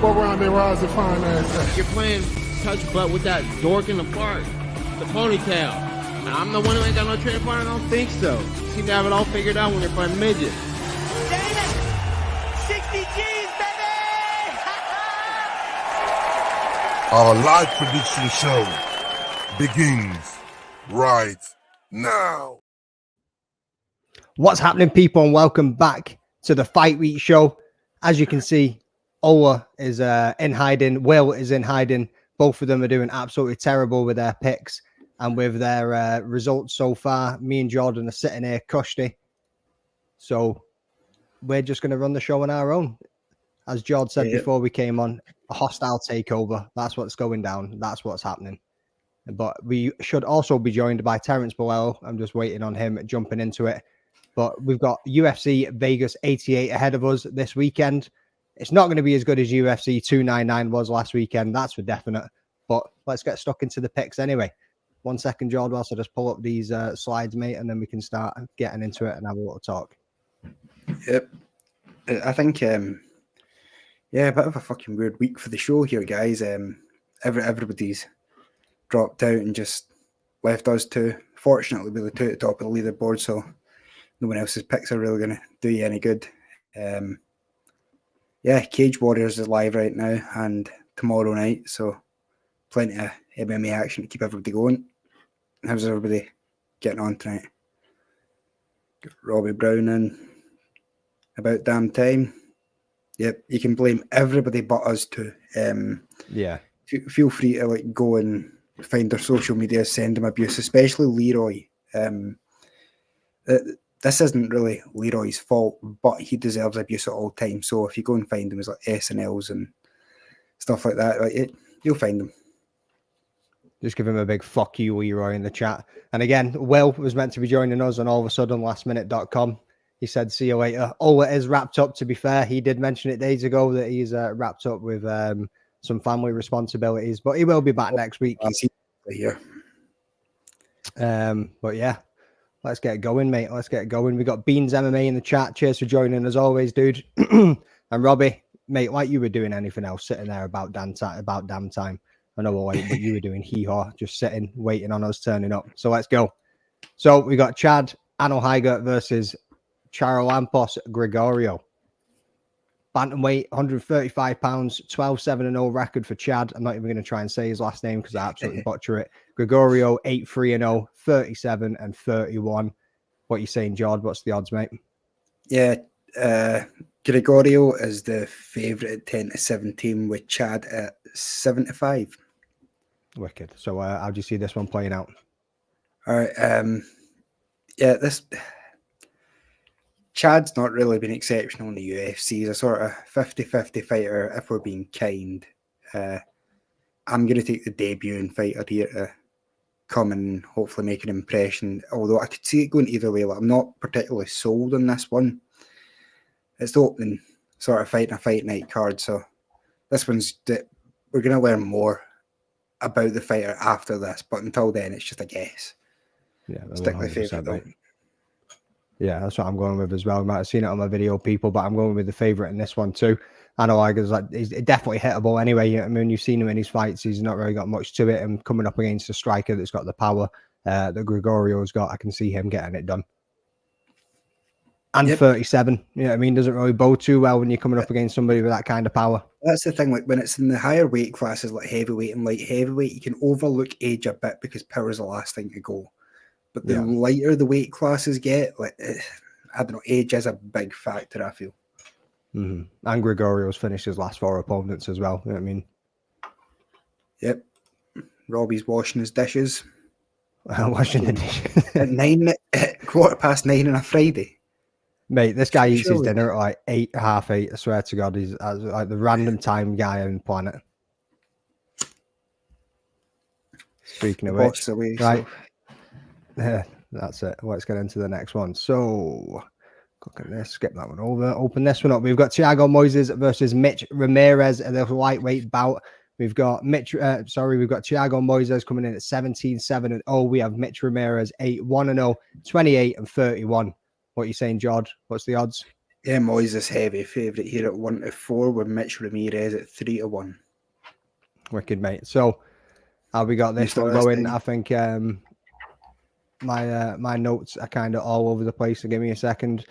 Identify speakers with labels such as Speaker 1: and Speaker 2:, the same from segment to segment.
Speaker 1: What round they rise to find ass?
Speaker 2: You're playing touch butt with that dork in the park, the ponytail. And I'm the one who ain't got no training partner. I don't think so. You seem to have it all figured out when you're playing midget.
Speaker 3: Damn it! 60 G's, baby!
Speaker 1: Our live prediction show begins right now.
Speaker 4: What's happening, people, and welcome back to the Fight Week show. As you can see, Ola is in hiding. Will is in hiding. Both of them are doing absolutely terrible with their picks and with their results so far. Me and Jordan are sitting here cushy. So we're just going to run the show on our own. As George said before we came on, a hostile takeover. That's what's going down. That's what's happening. But we should also be joined by Terence Balelo. I'm just waiting on him jumping into it. But we've got UFC Vegas 88 ahead of us this weekend. It's not going to be as good as UFC 299 was last weekend. That's for definite. But let's get stuck into the picks anyway. 1 second, George, whilst I just pull up these slides, mate, and then we can start getting into it and have a little talk.
Speaker 5: Yep. I think, a bit of a fucking weird week for the show here, guys. Everybody's dropped out and just left us two. Fortunately, we're the two at the top of the leaderboard, so no one else's picks are really going to do you any good. Cage Warriors is live right now and tomorrow night, so plenty of MMA action to keep everybody going. How's everybody getting on tonight? Got Robbie Brown in about damn time. Yep, you can blame everybody but us two. Feel free to go and find their social media, send them abuse, especially Leroy. This isn't really Leroy's fault, but he deserves abuse at all times. So if you go and find him as SNLs and stuff like that, you'll find them.
Speaker 4: Just give him a big fuck you, Leroy, in the chat. And again, Will was meant to be joining us on allofaSudden.lastminute.com. He said, see you later. Oh, it is wrapped up, to be fair. He did mention it days ago that he's wrapped up with some family responsibilities, but he will be back next week.
Speaker 5: I'll see you here.
Speaker 4: But yeah. Let's get going, mate. Let's get going. We got Beans MMA in the chat. Cheers for joining as always, dude. And Robbie, mate, like you were doing anything else, sitting there about damn time. I know what you were doing, hee-haw, just sitting, waiting on us turning up. So let's go. So we got Chad Anohiga versus Charalampos Gregorio. Bantamweight, 135 pounds, 12-7-0 record for Chad. I'm not even going to try and say his last name because I absolutely butcher it. Gregorio, 8-3-0, 37-31. What are you saying, George? What's the odds, mate?
Speaker 5: Yeah, Gregorio is the favourite at 10-17 with Chad at 7-5.
Speaker 4: Wicked. So how do you see this one playing out?
Speaker 5: All right. This... Chad's not really been exceptional in the UFC. He's a sort of 50-50 fighter, if we're being kind. I'm going to take the debuting fighter here to come and hopefully make an impression, although I could see it going either way. I'm not particularly sold on this one. It's the opening sort of fight night card, so this one's... We're going to learn more about the fighter after this, but until then, it's just a guess.
Speaker 4: Yeah,
Speaker 5: stick with favourite, though.
Speaker 4: Yeah, that's what I'm going with as well. You might have seen it on my video, people, but I'm going with the favourite in this one too. I know he's definitely hittable anyway. I mean, you've seen him in his fights. He's not really got much to it. And coming up against a striker that's got the power that Gregorio's got, I can see him getting it done. And 37, you know what I mean? Doesn't really bow too well when you're coming up against somebody with that kind of power.
Speaker 5: That's the thing. Like when it's in the higher weight classes like heavyweight and light heavyweight, you can overlook age a bit because power is the last thing to go. But the lighter the weight classes get, I don't know, age is a big factor, I feel.
Speaker 4: Mm-hmm. And Gregorio's finished his last 4 opponents as well. You know what I mean?
Speaker 5: Yep. Robbie's washing his dishes.
Speaker 4: Washing the dishes.
Speaker 5: At 9:15 on a Friday.
Speaker 4: Mate, this guy eats his dinner at 8, half 8. I swear to God, he's like the random time guy on the planet. Speaking of which, right. Yeah, that's it. Let's get into the next one. So, look at this. Skip that one over. Open this one up. We've got Thiago Moises versus Mitch Ramirez in the lightweight bout. We've got we've got Thiago Moises coming in at 17-7-0. We have Mitch Ramirez 8-1-0, 28-31. What are you saying, George? What's the odds?
Speaker 5: Yeah, Moises heavy favourite here at 1-4 with Mitch Ramirez at 3-1.
Speaker 4: Wicked, mate. So how we got
Speaker 5: You
Speaker 4: this
Speaker 5: start
Speaker 4: one
Speaker 5: this
Speaker 4: going?
Speaker 5: time?
Speaker 4: I think my notes are kind of all over the place. So give me a second.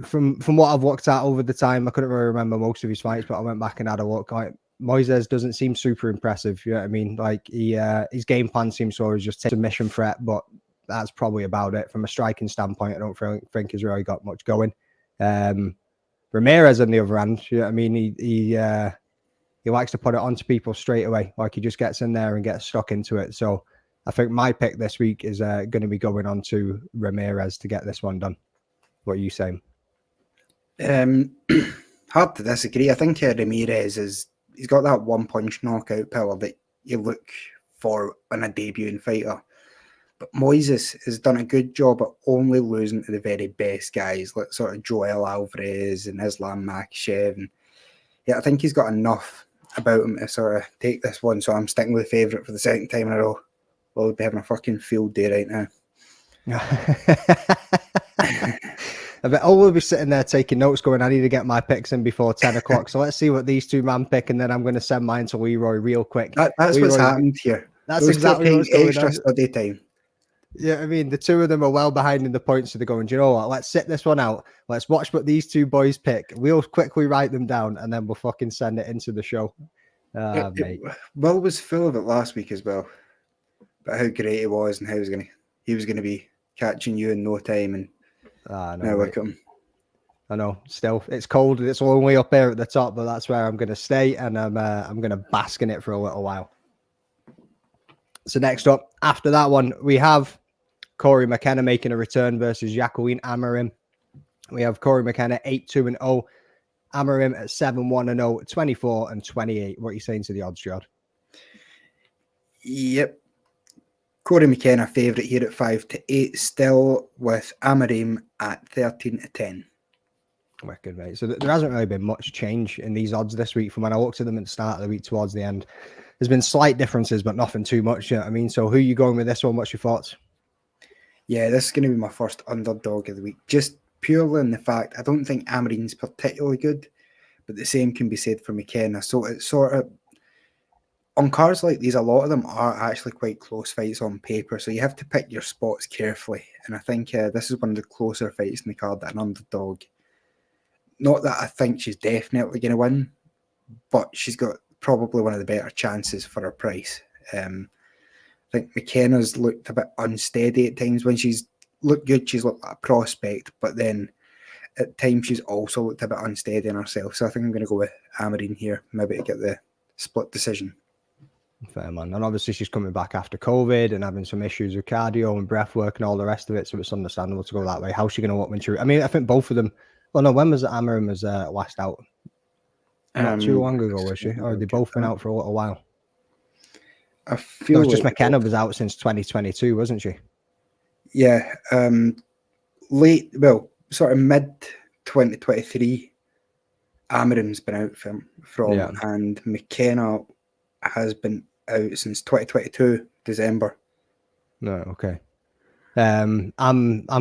Speaker 4: From what I've looked at over the time, I couldn't really remember most of his fights, but I went back and had a look. Like Moises doesn't seem super impressive. You know what I mean? Like his game plan seems to always just take submission threat, but that's probably about it. From a striking standpoint, I don't think he's really got much going. Ramirez on the other hand, you know what I mean? He likes to put it onto people straight away. Like he just gets in there and gets stuck into it. So I think my pick this week is going to be going on to Ramirez to get this one done. What are you saying?
Speaker 5: Hard to disagree. I think Ramirez he's got that one punch knockout power that you look for in a debuting fighter. But Moises has done a good job at only losing to the very best guys, like sort of Joel Alvarez and Islam Makhachev. And yeah, I think he's got enough about him to sort of take this one. So I'm sticking with the favourite for the second time in a row. We'll be having a fucking field day right now.
Speaker 4: I bet we'll be sitting there taking notes going, I need to get my picks in before 10 o'clock. So let's see what these two man pick, and then I'm going to send mine to Leroy real quick.
Speaker 5: That's
Speaker 4: Leroy,
Speaker 5: what's happened here.
Speaker 4: That's
Speaker 5: Those
Speaker 4: exactly what's going
Speaker 5: extra
Speaker 4: on.
Speaker 5: study time.
Speaker 4: Yeah, I mean, the two of them are well behind in the points, so they're going, do you know what? Let's sit this one out. Let's watch what these two boys pick. We'll quickly write them down, and then we'll fucking send it into the show. Mate.
Speaker 5: Will was full of it last week as well. But how great he was and how he was gonna be catching you in no time, and now look at him.
Speaker 4: I know. Still, it's cold. It's only up here at the top, but that's where I'm going to stay, and I'm going to bask in it for a little while. So next up, after that one, we have Corey McKenna making a return versus Jacqueline Amarim. We have Corey McKenna 8-2-0, Amarim at 7-1-0, 24-28. What are you saying to the odds, Jod?
Speaker 5: Yep. Corey McKenna favourite here at 5-8, still with Amarim at 13-10.
Speaker 4: Wicked, mate. So there hasn't really been much change in these odds this week from when I looked at them at the start of the week towards the end. There's been slight differences, but nothing too much. You know what I mean? So who are you going with this one? What's your thoughts?
Speaker 5: Yeah, this is going to be my first underdog of the week. Just purely in the fact I don't think Amarim's particularly good, but the same can be said for McKenna. So it's sort of, on cards like these, a lot of them are actually quite close fights on paper. So you have to pick your spots carefully. And I think this is one of the closer fights in the card that an underdog. Not that I think she's definitely going to win, but she's got probably one of the better chances for her price. I think McKenna's looked a bit unsteady at times. When she's looked good, she's looked like a prospect, but then at times she's also looked a bit unsteady in herself. So I think I'm going to go with Amarim here, maybe to get the split decision.
Speaker 4: Fair, man. And obviously she's coming back after COVID and having some issues with cardio and breath work and all the rest of it, so it's understandable to go that way. How's she going to look when she... I mean, I think both of them... Well, no, when was it Amarim was last out? Not too long ago, was she? Or have they both been out for a little while?
Speaker 5: I feel
Speaker 4: it's just McKenna was out since 2022, wasn't she?
Speaker 5: Yeah. Late, well, sort of mid 2023, Amarim's been out from and McKenna has been out since 2022, December.
Speaker 4: No, okay. I'm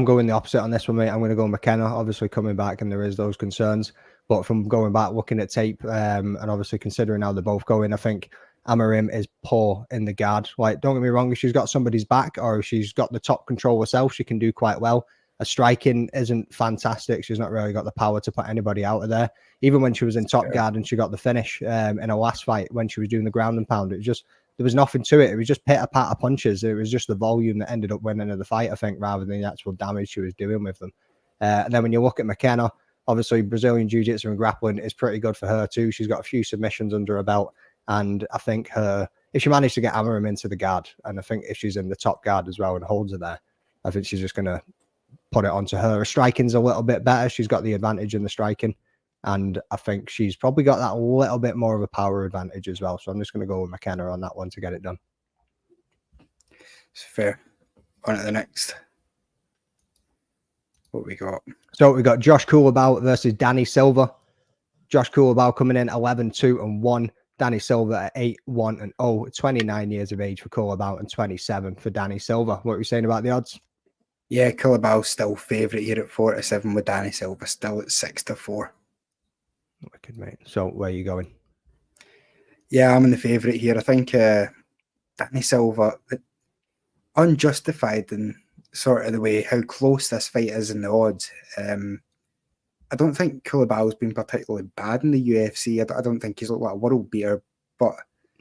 Speaker 4: going the opposite on this one, mate. I'm going to go McKenna, obviously coming back, and there is those concerns. But from going back, looking at tape, and obviously considering how they're both going, I think Amarim is poor in the guard. Like, don't get me wrong, if she's got somebody's back or if she's got the top control herself, she can do quite well. Her striking isn't fantastic. She's not really got the power to put anybody out of there. Even when she was in top guard and she got the finish in her last fight, when she was doing the ground and pound, it just... There was nothing to it. It was just pitter-patter punches. It was just the volume that ended up winning the fight, I think, rather than the actual damage she was doing with them. And then when you look at McKenna, obviously Brazilian Jiu-Jitsu and grappling is pretty good for her too. She's got a few submissions under her belt. And I think if she managed to get Amarim into the guard, and I think if she's in the top guard as well and holds her there, I think she's just going to put it onto her. Her striking's a little bit better. She's got the advantage in the striking. And I think she's probably got that little bit more of a power advantage as well. So I'm just going to go with McKenna on that one to get it done.
Speaker 5: It's fair. On to the next. What we got? So
Speaker 4: we got Josh Coolabau versus Danny Silva. Josh Coolabau coming in 11-2-1. Danny Silva at 8-1-0. 29 years of age for Coolabau and 27 for Danny Silva. What are you saying about the odds?
Speaker 5: Yeah, Killabau's still favourite here at 4-7 with Danny Silva still at 6-4.
Speaker 4: Wicked, mate. So where are you going?
Speaker 5: Yeah, I'm in the favourite here. I think Danny Silva, unjustified in sort of the way how close this fight is in the odds. I don't think Killabau's been particularly bad in the UFC. I don't think he's looked like a world beater, but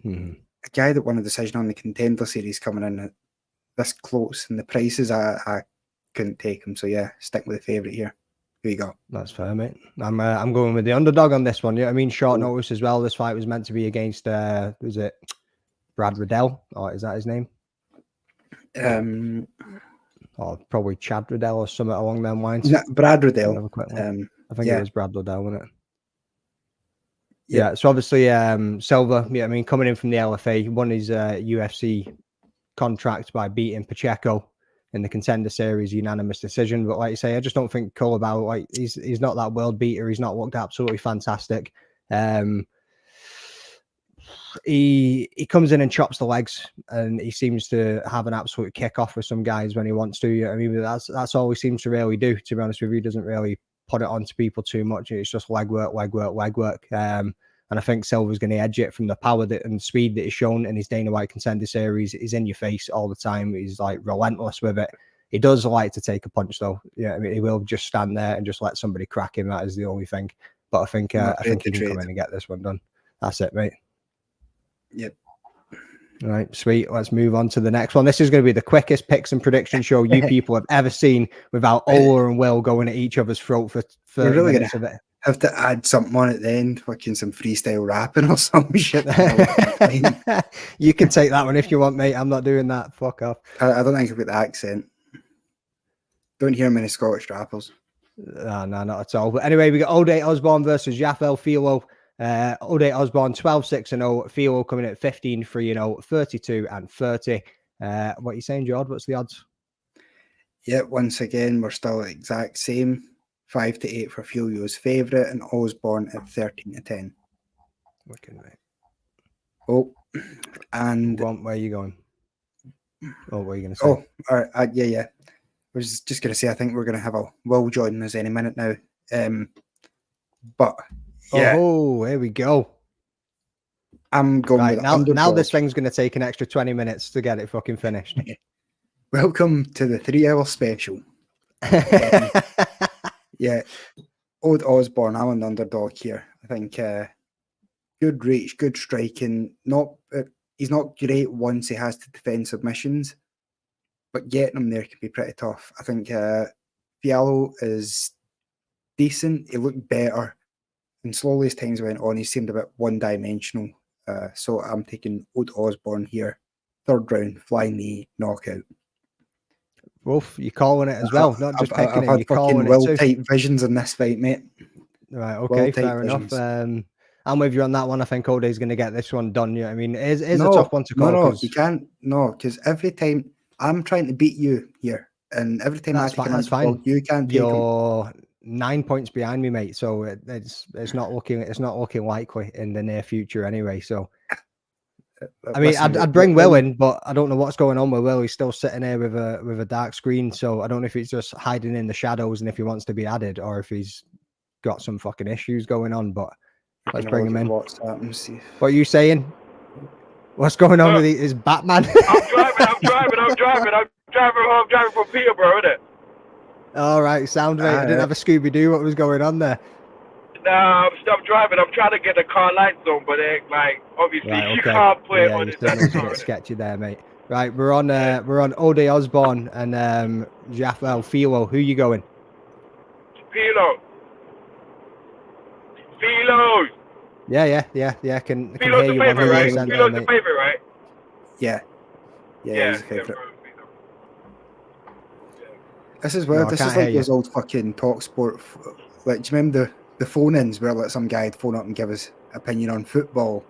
Speaker 5: a guy that won a decision on the Contender Series coming in this close, and the prices, I couldn't take him. So yeah, stick with the favourite here. Who you got?
Speaker 4: That's fair, mate. I'm going with the underdog on this one. Yeah, I mean, short notice as well. This fight was meant to be against was it Brad Riddell, or is that his name? Or probably Chad Riddell or something along them lines.
Speaker 5: No, Brad Riddell.
Speaker 4: I think it was Brad Riddell, wasn't it? Yeah. So obviously, Silva. Yeah, I mean, coming in from the LFA, won his UFC contract by beating Pacheco in the Contender Series unanimous decision. But like you say, I just don't think Killabau, like he's not that world beater. He's not looked absolutely fantastic. He comes in and chops the legs, and he seems to have an absolute kick off with some guys when he wants to. I mean, that's all he seems to really do. To be honest with you, he doesn't really put it onto people too much. It's just leg work. And I think Silva's going to edge it from the power and speed that he's shown in his Dana White Contender Series. He's in your face all the time. He's like relentless with it. He does like to take a punch, though. Yeah, I mean, he will just stand there and just let somebody crack him. That is the only thing. But I think he can come in and get this one done. That's it, mate.
Speaker 5: Yep.
Speaker 4: All right, sweet. Let's move on to the next one. This is going to be the quickest picks and prediction show you people have ever seen without Ola and Will going at each other's throat for 30
Speaker 5: really
Speaker 4: minutes of it.
Speaker 5: Have to add something on at the end, fucking some freestyle rapping or some shit.
Speaker 4: You can take that one if you want, mate. I'm not doing that. Fuck off.
Speaker 5: I don't think I've got the accent. Don't hear many Scottish rappers.
Speaker 4: No, not at all. But anyway, we got O'Day Osborne versus Jafel Filo. O'Day Osborne 12-6-0. Filo coming at 15-3-0, 32-30. What are you saying, George? What's the odds?
Speaker 5: Yeah, once again, we're still the exact same. 5-8 for Filio's favourite, and Osborne at 13-10.
Speaker 4: Wicked, mate.
Speaker 5: Oh, and
Speaker 4: where are you going? Oh, what are you going to say?
Speaker 5: Oh, all right. Yeah. I was just going to say, I think we're going to have a Will join us any minute now. But yeah.
Speaker 4: Oh, here we go.
Speaker 5: I'm going
Speaker 4: right, now this thing's going to take an extra 20 minutes to get it fucking finished.
Speaker 5: Welcome to the 3-hour special. Yeah, Old Osborne, I'm an underdog here. I think good reach, good striking. He's not great once he has to defend submissions, but getting him there can be pretty tough. I think Fiallo is decent. He looked better, and slowly as times went on, he seemed a bit one-dimensional. So I'm taking Old Osborne here. Third round, flying knee, knockout.
Speaker 4: Wolf, you're calling it as well, not just picking
Speaker 5: I've
Speaker 4: it.
Speaker 5: had
Speaker 4: You're calling
Speaker 5: fucking
Speaker 4: it
Speaker 5: type visions in this fight, mate.
Speaker 4: Right, okay, fair
Speaker 5: visions.
Speaker 4: enough. I'm with you on that one. I think O'Day's going to get this one done. Yeah, I mean, it's a tough one to call.
Speaker 5: No, you can't. No, because every time I'm trying to beat you here, and every time
Speaker 4: that's fine.
Speaker 5: You can't.
Speaker 4: You're 9 points behind me, mate. So it's not looking likely in the near future anyway. So. I mean, I'd bring Will in, but I don't know what's going on with Will. He's still sitting there with a dark screen, so I don't know if he's just hiding in the shadows and if he wants to be added, or if he's got some fucking issues going on. But let's bring him in. What are you saying? What's going on with his Batman?
Speaker 6: I'm driving from Peterborough, innit?
Speaker 4: All right, sound mate. I didn't have a Scooby Doo. What was going on there?
Speaker 6: Nah, I'm driving. I'm trying to get the car lights on, but obviously you can't put it on.
Speaker 4: It's a bit sketchy there, mate. Right, we're on O'Day Osborne and Jafel Filo. Who you going?
Speaker 6: Filo.
Speaker 4: Yeah. Can
Speaker 6: Filo's
Speaker 4: hear
Speaker 6: the favorite, right? Filo's the
Speaker 4: mate.
Speaker 6: favorite, right?
Speaker 5: Yeah, he's the favorite. This is weird. This is like those old fucking talk sport. Like, do you remember the phone-ins where like some guy would phone up and give his opinion on football?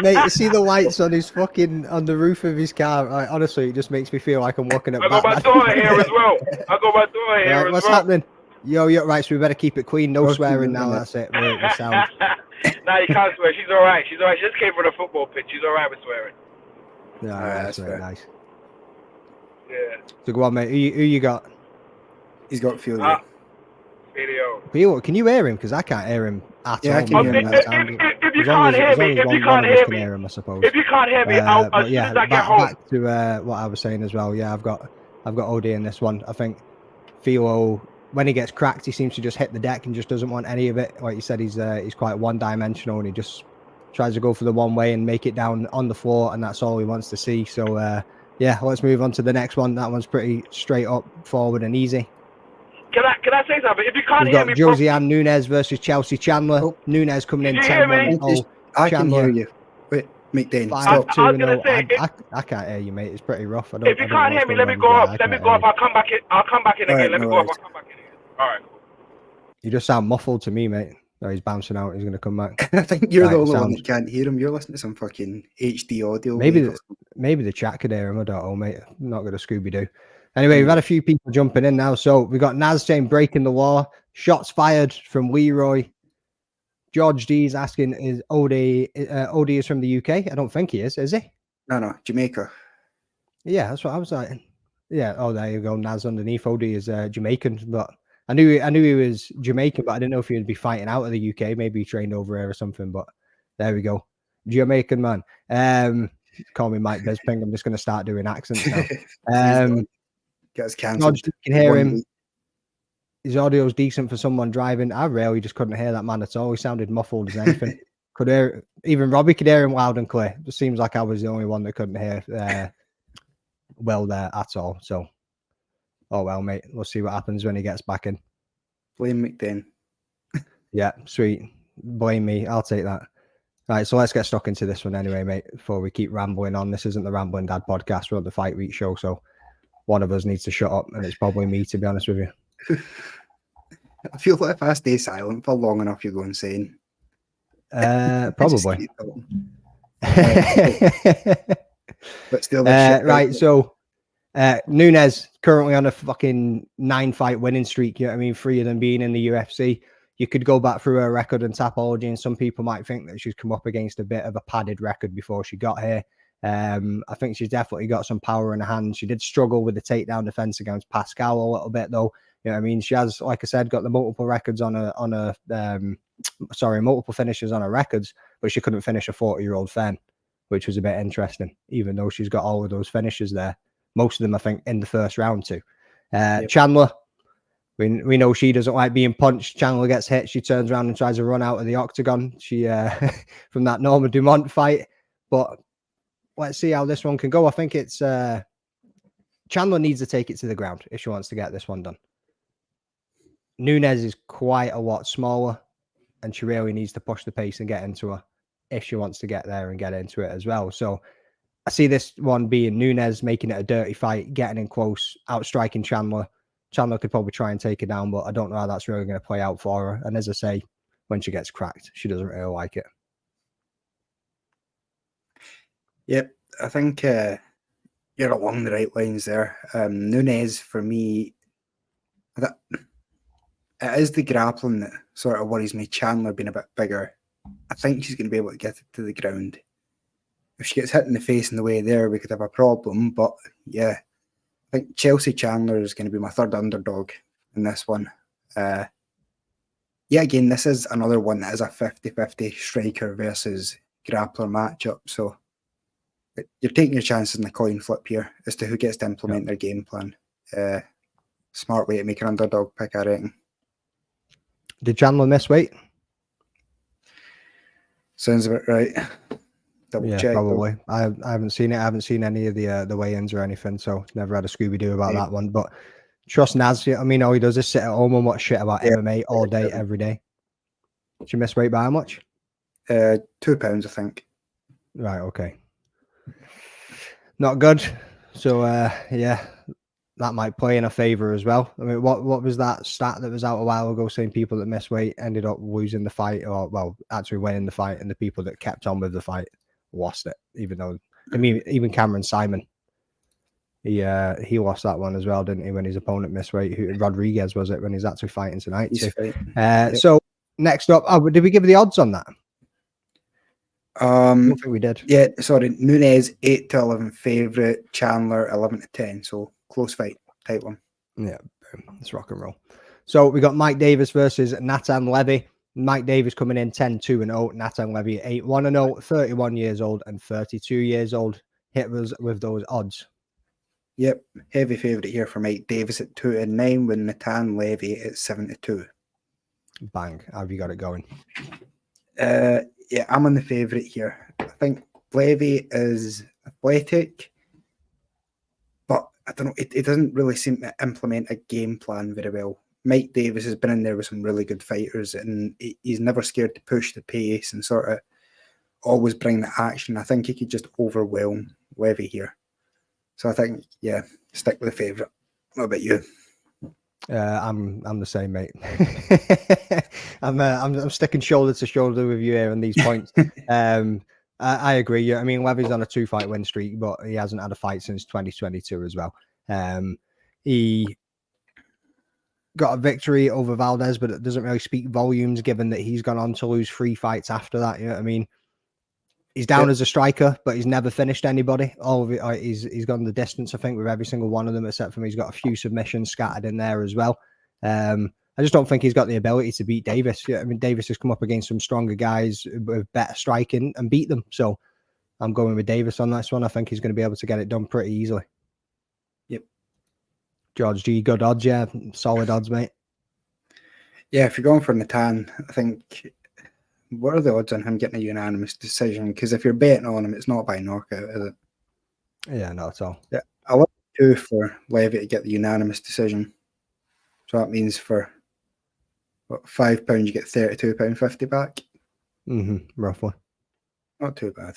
Speaker 4: Mate, you see the lights on the roof of his car. Honestly, it just makes me feel like I'm looking at.
Speaker 6: I got my daughter here as well.
Speaker 4: What's happening? Yo, right. So we better keep it clean. No swearing now. That's it. We're sound.
Speaker 6: Nah, you can't swear. She's all right. She just came from the football pitch. She's all right with swearing.
Speaker 4: Yeah, that's very nice.
Speaker 6: Yeah.
Speaker 4: So go on, mate. Who you got?
Speaker 5: He's got Filio.
Speaker 6: Video.
Speaker 4: Theo, can you hear him? Because I can't hear him at
Speaker 5: Yeah, I
Speaker 4: all.
Speaker 5: can hear
Speaker 4: mate.
Speaker 5: him.
Speaker 4: That sound-
Speaker 6: If you
Speaker 4: as long
Speaker 6: can't
Speaker 4: as-
Speaker 6: hear
Speaker 4: as
Speaker 6: me,
Speaker 4: long as
Speaker 6: if you
Speaker 4: one
Speaker 6: can't
Speaker 4: of us
Speaker 6: hear
Speaker 4: can
Speaker 6: me,
Speaker 4: hear him, I suppose.
Speaker 6: if you can't hear me, as
Speaker 4: But
Speaker 6: soon
Speaker 4: yeah,
Speaker 6: as I get
Speaker 4: back
Speaker 6: home.
Speaker 4: to what I was saying as well. Yeah, I've got OD in this one. I think Theo, when he gets cracked, he seems to just hit the deck and just doesn't want any of it. Like you said, he's quite one-dimensional and he just tries to go for the one way and make it down on the floor, and that's all he wants to see. So yeah, let's move on to the next one. That one's pretty straight up, forward, and easy.
Speaker 6: Can I say something? If you can't
Speaker 4: We've
Speaker 6: hear
Speaker 4: got
Speaker 6: me,
Speaker 4: Josiane Nunes versus Chelsea Chandler.
Speaker 5: Oh.
Speaker 4: Nunes coming in
Speaker 6: Did you hear me?
Speaker 4: 10-1. Oh,
Speaker 5: I can
Speaker 4: Chandler,
Speaker 5: hear you. Wait, McDane,
Speaker 4: 5-2.
Speaker 5: stop.
Speaker 6: I was gonna say,
Speaker 4: I can't hear you, mate. It's pretty rough. I don't.
Speaker 6: if you
Speaker 4: I don't know
Speaker 6: can't hear
Speaker 4: what's
Speaker 6: me,
Speaker 4: going
Speaker 6: let me
Speaker 4: on
Speaker 6: go
Speaker 4: with
Speaker 6: up.
Speaker 4: that. I
Speaker 6: Let me
Speaker 4: can't
Speaker 6: go
Speaker 4: hear
Speaker 6: up. I'll come back in. I'll come back in
Speaker 5: All
Speaker 6: again.
Speaker 5: right,
Speaker 6: Let me
Speaker 5: no
Speaker 6: go up.
Speaker 5: worries.
Speaker 6: I'll come back in again. All right.
Speaker 4: You just sound muffled to me, mate. Oh, he's bouncing out. He's going to come back.
Speaker 5: I think you're
Speaker 4: Right,
Speaker 5: the only one
Speaker 4: sounds-
Speaker 5: that can't hear him. You're listening to some fucking HD audio.
Speaker 4: Maybe
Speaker 5: wave or
Speaker 4: maybe the chat could hear him. I don't know, mate. I'm not going to Scooby-Doo. Anyway, we've had a few people jumping in now. So we've got Naz saying breaking the law. Shots fired from Leroy. George D's asking, is OD is from the UK? I don't think he is he?
Speaker 5: No, Jamaica.
Speaker 4: Yeah, that's what I was like. Yeah. Oh, there you go. Naz underneath. OD is Jamaican, but I knew he was Jamaican, but I didn't know if he would be fighting out of the UK. Maybe he trained over here or something. But there we go. Jamaican man. Call me Mike Bisping. I'm just going to start doing accents now.
Speaker 5: Get us cancelled.
Speaker 4: George, you can hear him. His audio's decent for someone driving. I really just couldn't hear that man at all. He sounded muffled as anything. Could hear, even Robbie could hear him loud and clear. It seems like I was the only one that couldn't hear well there at all. So, oh well, mate. We'll see what happens when he gets back in.
Speaker 5: Blame McDane.
Speaker 4: Yeah, sweet. Blame me. I'll take that. Right, so let's get stuck into this one anyway, mate, before we keep rambling on. This isn't the Rambling Dad podcast. We're on the Fight Week show, so one of us needs to shut up, and it's probably me, to be honest with you.
Speaker 5: I feel like if I stay silent for long enough, you'll go insane.
Speaker 4: Probably.
Speaker 5: But still,
Speaker 4: right, so Nunes currently on a fucking 9-fight winning streak. You know what I mean? 3 of them being in the UFC. You could go back through her record and Tapology, and some people might think that she's come up against a bit of a padded record before she got here. I think she's definitely got some power in her hands. She did struggle with the takedown defense against Pascal a little bit, though. You know what I mean? She has, like I said, got the multiple records multiple finishes on her records, but she couldn't finish a 40-year-old Fen, which was a bit interesting, even though she's got all of those finishes there. Most of them, I think, in the first round too. Chandler, we know she doesn't like being punched. Chandler gets hit. She turns around and tries to run out of the octagon. She from that Norma Dumont fight. But let's see how this one can go. I think it's Chandler needs to take it to the ground if she wants to get this one done. Nunes is quite a lot smaller, and she really needs to push the pace and get into her if she wants to get there and get into it as well. So I see this one being Nunes making it a dirty fight, getting in close, outstriking Chandler. Chandler could probably try and take her down, but I don't know how that's really going to play out for her. And as I say, when she gets cracked, she doesn't really like it.
Speaker 5: Yep, I think you're along the right lines there. Nunes, for me, it is the grappling that sort of worries me. Chandler being a bit bigger, I think she's going to be able to get it to the ground. If she gets hit in the face in the way there, we could have a problem. But yeah, I think Chelsea Chandler is going to be my third underdog in this one. Yeah, again, this is another one that is a 50-50 striker versus grappler matchup. So you're taking your chances in the coin flip here as to who gets to implement their game plan. Smart way to make an underdog pick, I reckon.
Speaker 4: Did Chandler miss weight?
Speaker 5: Sounds about right. Double check.
Speaker 4: Probably. I haven't seen it. I haven't seen any of the weigh-ins or anything, so never had a Scooby-Doo about that one. But trust Naz. I mean, all he does is sit at home and watch shit about MMA all day, every day. Did you miss weight by how much?
Speaker 5: 2 pounds, I think.
Speaker 4: Right, okay. Not good. So, yeah, that might play in a favour as well. I mean, what was that stat that was out a while ago saying people that miss weight ended up losing the fight, or, well, actually winning the fight, and the people that kept on with the fight lost it, even though, I mean, even Cameron Simon, he lost that one as well, didn't he, when his opponent missed weight? Rodriguez, was it, when he's actually fighting tonight? So next up, did we give the odds on that? I don't think we did.
Speaker 5: Yeah, sorry. Nunes 8-11 favourite, Chandler 11-10. So close fight type one.
Speaker 4: Yeah, it's rock and roll. So we got Mike Davis versus Natan Levy. Mike Davis coming in 10-2-0. Natan Levy 8-1-0, 31 years old and 32 years old. Hit us with those odds.
Speaker 5: Yep, heavy favourite here for Mike Davis at 2-9, with Natan Levy at 7-2.
Speaker 4: Bang. How have you got it going?
Speaker 5: Yeah, I'm on the favourite here. I think Levy is athletic, but I don't know, it doesn't really seem to implement a game plan very well. Mike Davis has been in there with some really good fighters, and he's never scared to push the pace and sort of always bring the action. I think he could just overwhelm Levy here. So I think, yeah, stick with the favourite. What about you?
Speaker 4: I'm the same, mate. I'm sticking shoulder to shoulder with you here on these points. I agree. Yeah, I mean, Levy's on a 2-fight win streak, but he hasn't had a fight since 2022 as well. He got a victory over Valdez, but it doesn't really speak volumes given that he's gone on to lose 3 fights after that. You know what I mean? He's down as a striker, but he's never finished anybody. All of it, he's gone the distance, I think, with every single one of them, except for me. He's got a few submissions scattered in there as well. I just don't think he's got the ability to beat Davis. Yeah, I mean, Davis has come up against some stronger guys with better striking and beat them. So I'm going with Davis on this one. I think he's going to be able to get it done pretty easily.
Speaker 5: Yep.
Speaker 4: George G, good odds, yeah. Solid odds, mate.
Speaker 5: Yeah, if you're going for Natan, I think, what are the odds on him getting a unanimous decision? Because if you're betting on him, it's not by knockout, is it?
Speaker 4: Yeah, not at all.
Speaker 5: Yeah, I want 2 for Levy to get the unanimous decision. So that means for what, £5 you get £32.50 back.
Speaker 4: Roughly.
Speaker 5: Not too bad.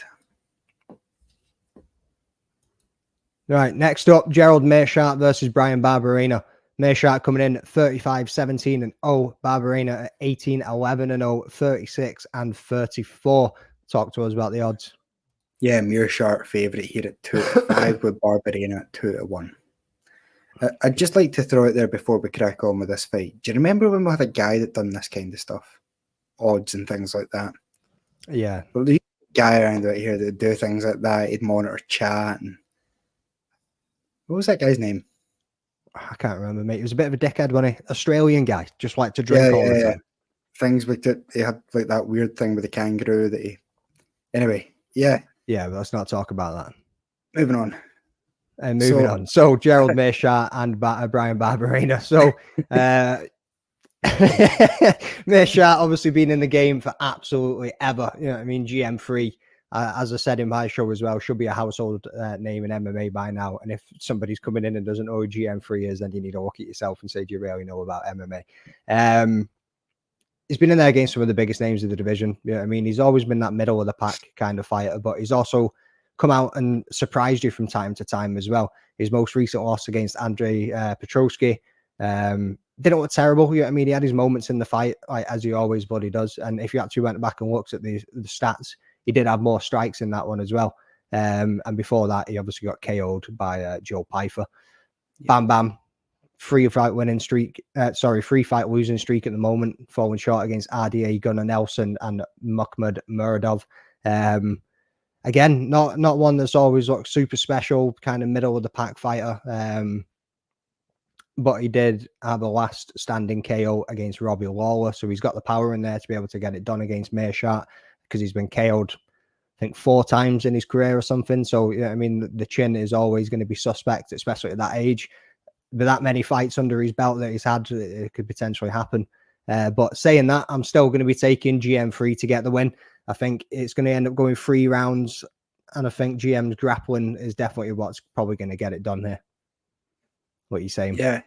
Speaker 4: Right, next up, Gerald Meerschaert versus Brian Barberena. Meerschaert coming in 35-17-0. Barberena at 18-11-0, 36-34. Talk to us about the odds.
Speaker 5: Yeah, Meerschaert favourite here at 2-5 with Barberena at 2-1. I'd just like to throw it there before we crack on with this fight. Do you remember when we had a guy that done this kind of stuff? Odds and things like that.
Speaker 4: Yeah.
Speaker 5: Well, the guy around out here that would do things like that, he'd monitor chat. And what was that guy's name?
Speaker 4: I can't remember, mate. He was a bit of a dickhead, wasn't he? Australian guy, just like to drink all the time.
Speaker 5: Things with it. He had like that weird thing with the kangaroo that he. Anyway, yeah.
Speaker 4: Yeah, but let's not talk about that.
Speaker 5: Moving on.
Speaker 4: And moving on. So Gerald Meerschaert and Brian Barberena. So Meerschaert obviously been in the game for absolutely ever. You know what I mean? GM3. As I said in my show as well, should be a household name in MMA by now. And if somebody's coming in and doesn't know who GM3 is, then you need to look at yourself and say, do you really know about MMA? He's been in there against some of the biggest names of the division. You know what I mean? He's always been that middle of the pack kind of fighter, but he's also come out and surprised you from time to time as well. His most recent loss against Andrei Petroski didn't look terrible. You know what I mean? He had his moments in the fight, like, as he always bloody does. And if you actually went back and looked at the stats, he did have more strikes in that one as well. And before that, he obviously got KO'd by Joe Pyfer. Bam Bam. 3-fight losing streak at the moment, falling short against RDA, Gunnar Nelson and Muhammad Muradov. Again, not one that's always looked super special, kind of middle of the pack fighter. But he did have a last standing KO against Robbie Lawler, so he's got the power in there to be able to get it done against Meerschaert, because he's been KO'd, I think, 4 times in his career or something. So, yeah, I mean, the chin is always going to be suspect, especially at that age. With that many fights under his belt that he's had, it could potentially happen. But saying that, I'm still going to be taking GM3 to get the win. I think it's going to end up going 3 rounds, and I think GM's grappling is definitely what's probably going to get it done here. What are you saying?
Speaker 5: Yeah,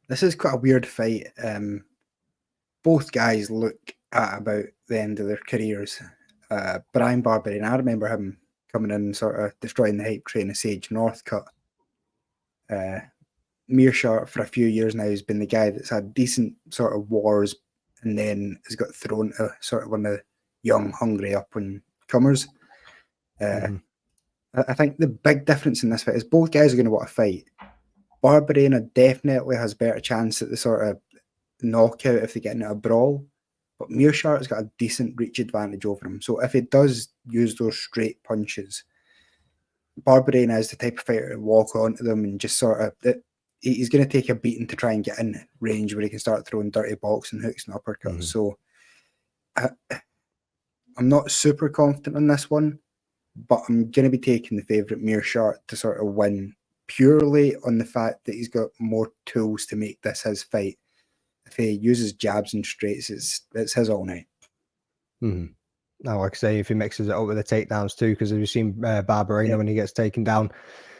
Speaker 5: this is quite a weird fight. Both guys look at about the end of their careers. Brian Barberena, I remember him coming in and sort of destroying the hype train of Sage Northcutt. Meerschaert for a few years now has been the guy that's had decent sort of wars and then has got thrown to sort of one of the young, hungry up-and-comers. I think the big difference in this fight is both guys are going to want to fight. Barberena definitely has better chance at the sort of knockout if they get into a brawl, but Meerschaert has got a decent reach advantage over him. So if he does use those straight punches, Barberena is the type of fighter to walk onto them and just sort of he's going to take a beating to try and get in range where he can start throwing dirty boxing hooks and uppercuts. So I'm not super confident on this one, but I'm going to be taking the favourite Meerschaert to sort of win purely on the fact that he's got more tools to make this his fight. If he uses jabs and straights, it's his all night.
Speaker 4: Now, like I say, if he mixes it up with the takedowns too, because as we've seen Barberena when he gets taken down,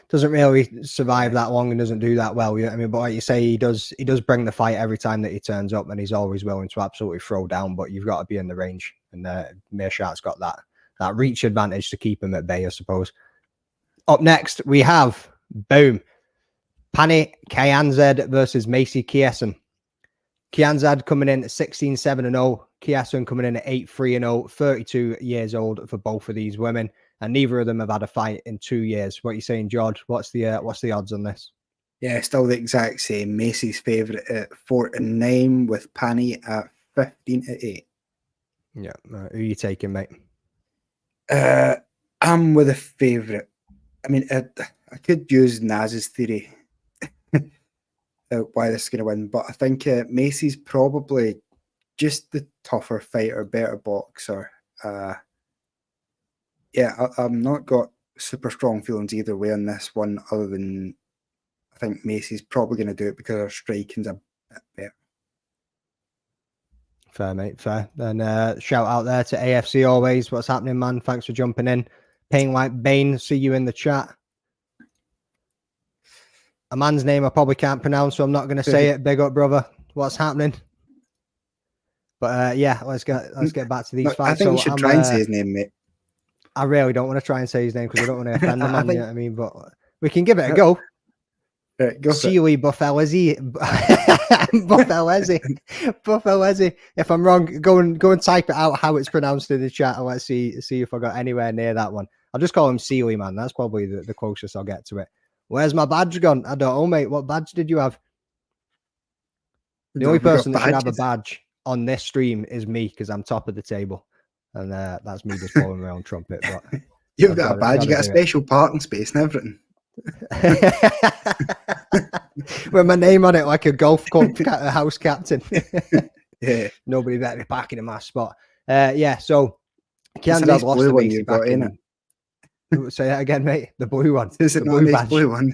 Speaker 4: doesn't really survive that long and doesn't do that well. You know what I mean? But like you say, he does bring the fight every time that he turns up, and he's always willing to absolutely throw down. But you've got to be in the range, and Meerschaert's got that reach advantage to keep him at bay, I suppose. Up next, we have boom, Pani Kianzad versus Macy Chiasson. Kianzad coming in at 16-7-0. Chiasson coming in at 8-3-0. 32 years old for both of these women, and neither of them have had a fight in 2 years. What are you saying, George? What's the odds on this?
Speaker 5: Yeah, still the exact same. Macy's favourite at 4-9 with Pani at 15-8.
Speaker 4: Yeah, who are you taking, mate?
Speaker 5: I'm with a favourite. I mean, I could use Naz's theory why this is going to win, but I think Macy's probably just the tougher fighter, better boxer. Yeah, I'm not got super strong feelings either way on this one, other than I think Macy's probably going to do it because her striking's a bit better.
Speaker 4: Fair, mate, fair. Then shout out there to AFC always. What's happening, man? Thanks for jumping in. Pain White Bane, see you in the chat. A man's name I probably can't pronounce, so I'm not going to say it. Big up, brother. What's happening? But yeah, let's get back to these fights.
Speaker 5: I think you should try and say his name, mate.
Speaker 4: I really don't want to try and say his name because I don't want to offend the man. You know what I mean? But we can give it a go.
Speaker 5: Go
Speaker 4: Sealy Buffelezi. Buffelezi. If I'm wrong, go and type it out how it's pronounced in the chat, and let's see if I got anywhere near that one. I'll just call him Sealy, man. That's probably the closest I'll get to it. Where's my badge gone? I don't know, mate. What badge did you have? The only person that should have a badge on this stream is me, because I'm top of the table, and that's me just blowing my own trumpet. But
Speaker 5: you've got a badge. You got a special parking space and everything.
Speaker 4: With my name on it, like a golf club house captain.
Speaker 5: Yeah,
Speaker 4: nobody better be parking in my spot. Yeah, so Kianzad lost the Macy back in. Say that again, mate. The blue one.
Speaker 5: Is it not nice blue one?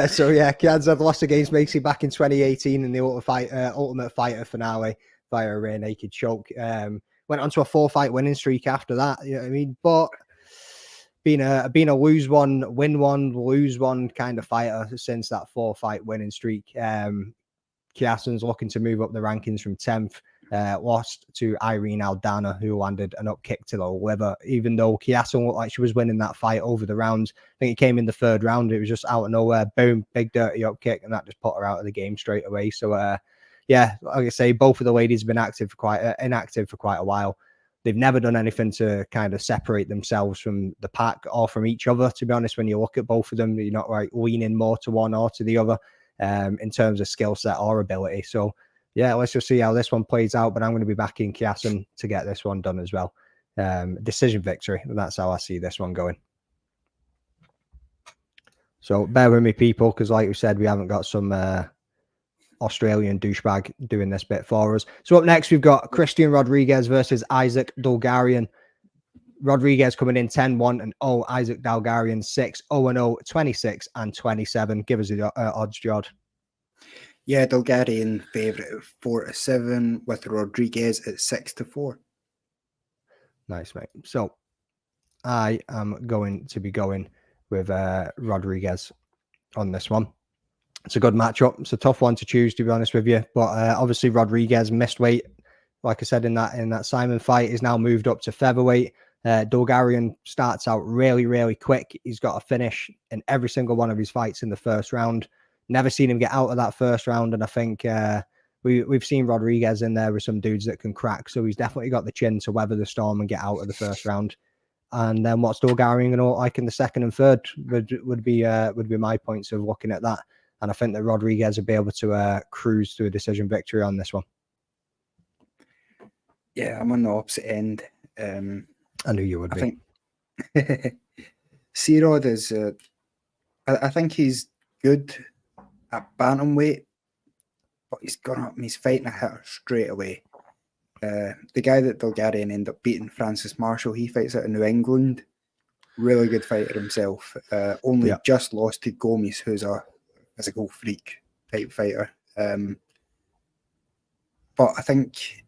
Speaker 4: So yeah, Kianzad lost against Macy back in 2018 in the Ultimate Fighter finale via a rear naked choke. Went on to a 4-fight winning streak after that. You know what I mean? But being a lose one, win one, lose one kind of fighter since that 4-fight winning streak. Chiasson's looking to move up the rankings from 10th. Lost to Irene Aldana, who landed an up kick to the liver. Even though Chiasson looked like she was winning that fight over the rounds, I think it came in the 3rd round. It was just out of nowhere, boom, big dirty up kick, and that just put her out of the game straight away. So, yeah, like I say, both of the ladies have been inactive for quite a while. They've never done anything to kind of separate themselves from the pack or from each other. To be honest, when you look at both of them, you're not like leaning more to one or to the other in terms of skill set or ability. So, yeah, let's just see how this one plays out. But I'm going to be backing Chiasson to get this one done as well. Decision victory. And that's how I see this one going. So bear with me, people, because like we said, we haven't got some Australian douchebag doing this bit for us. So up next, we've got Christian Rodriguez versus Isaac Dulgarian. Rodriguez coming in 10-1-0. Isaac Dulgarian 6-0-0, 26-27. Give us the odds, Jord.
Speaker 5: Yeah, Dulgarian favourite at 4-7 with Rodriguez at 6-4.
Speaker 4: Nice, mate. So I am going to be going with Rodriguez on this one. It's a good matchup. It's a tough one to choose, to be honest with you. But obviously Rodriguez missed weight, like I said in that Simon fight, is now moved up to featherweight. Dulgarian starts out really, really quick. He's got a finish in every single one of his fights in the 1st round. Never seen him get out of that 1st round, and I think we've seen Rodriguez in there with some dudes that can crack. So he's definitely got the chin to weather the storm and get out of the 1st round. And then what's Dulgarian going to look like in the 2nd and 3rd would be my points of looking at that. And I think that Rodriguez will be able to cruise to a decision victory on this one.
Speaker 5: Yeah, I'm on the opposite end.
Speaker 4: I knew you would be.
Speaker 5: C-Rod is, I think he's good at bantamweight, but he's gone up and he's fighting a hitter straight away. The guy that Dulgarian ended up beating, Francis Marshall, he fights out of New England. Really good fighter himself. Only just lost to Gomes, who's a physical freak type fighter. But I think,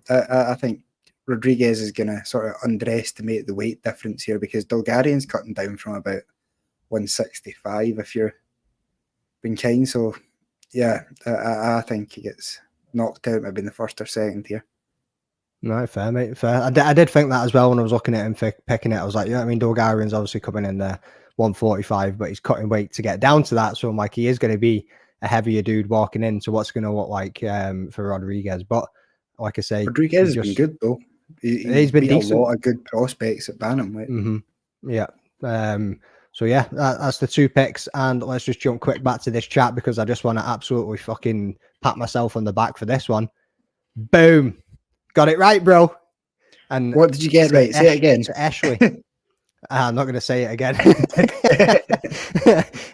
Speaker 5: I think Rodriguez is going to sort of underestimate the weight difference here because Dulgarian's cutting down from about 165 if you're being kind. So, yeah, I think he gets knocked out maybe in the first or second here.
Speaker 4: No, fair, mate. Fair. I did think that as well when I was looking at him picking it. I was like, yeah, I mean, Dulgarian's obviously coming in there 145, but he's cutting weight to get down to that. So I'm like, he is going to be a heavier dude walking in. So what's going to look like for Rodriguez? But like I say,
Speaker 5: Rodriguez has been good though. He's been decent. A lot of good prospects at bantamweight.
Speaker 4: Mm-hmm. Yeah. So yeah, that's the two picks, and let's just jump quick back to this chat because I just want to absolutely fucking pat myself on the back for this one. Boom. Got it right, bro. And
Speaker 5: what did you get right? Say it again.
Speaker 4: To Ashley. I'm not going to say it again.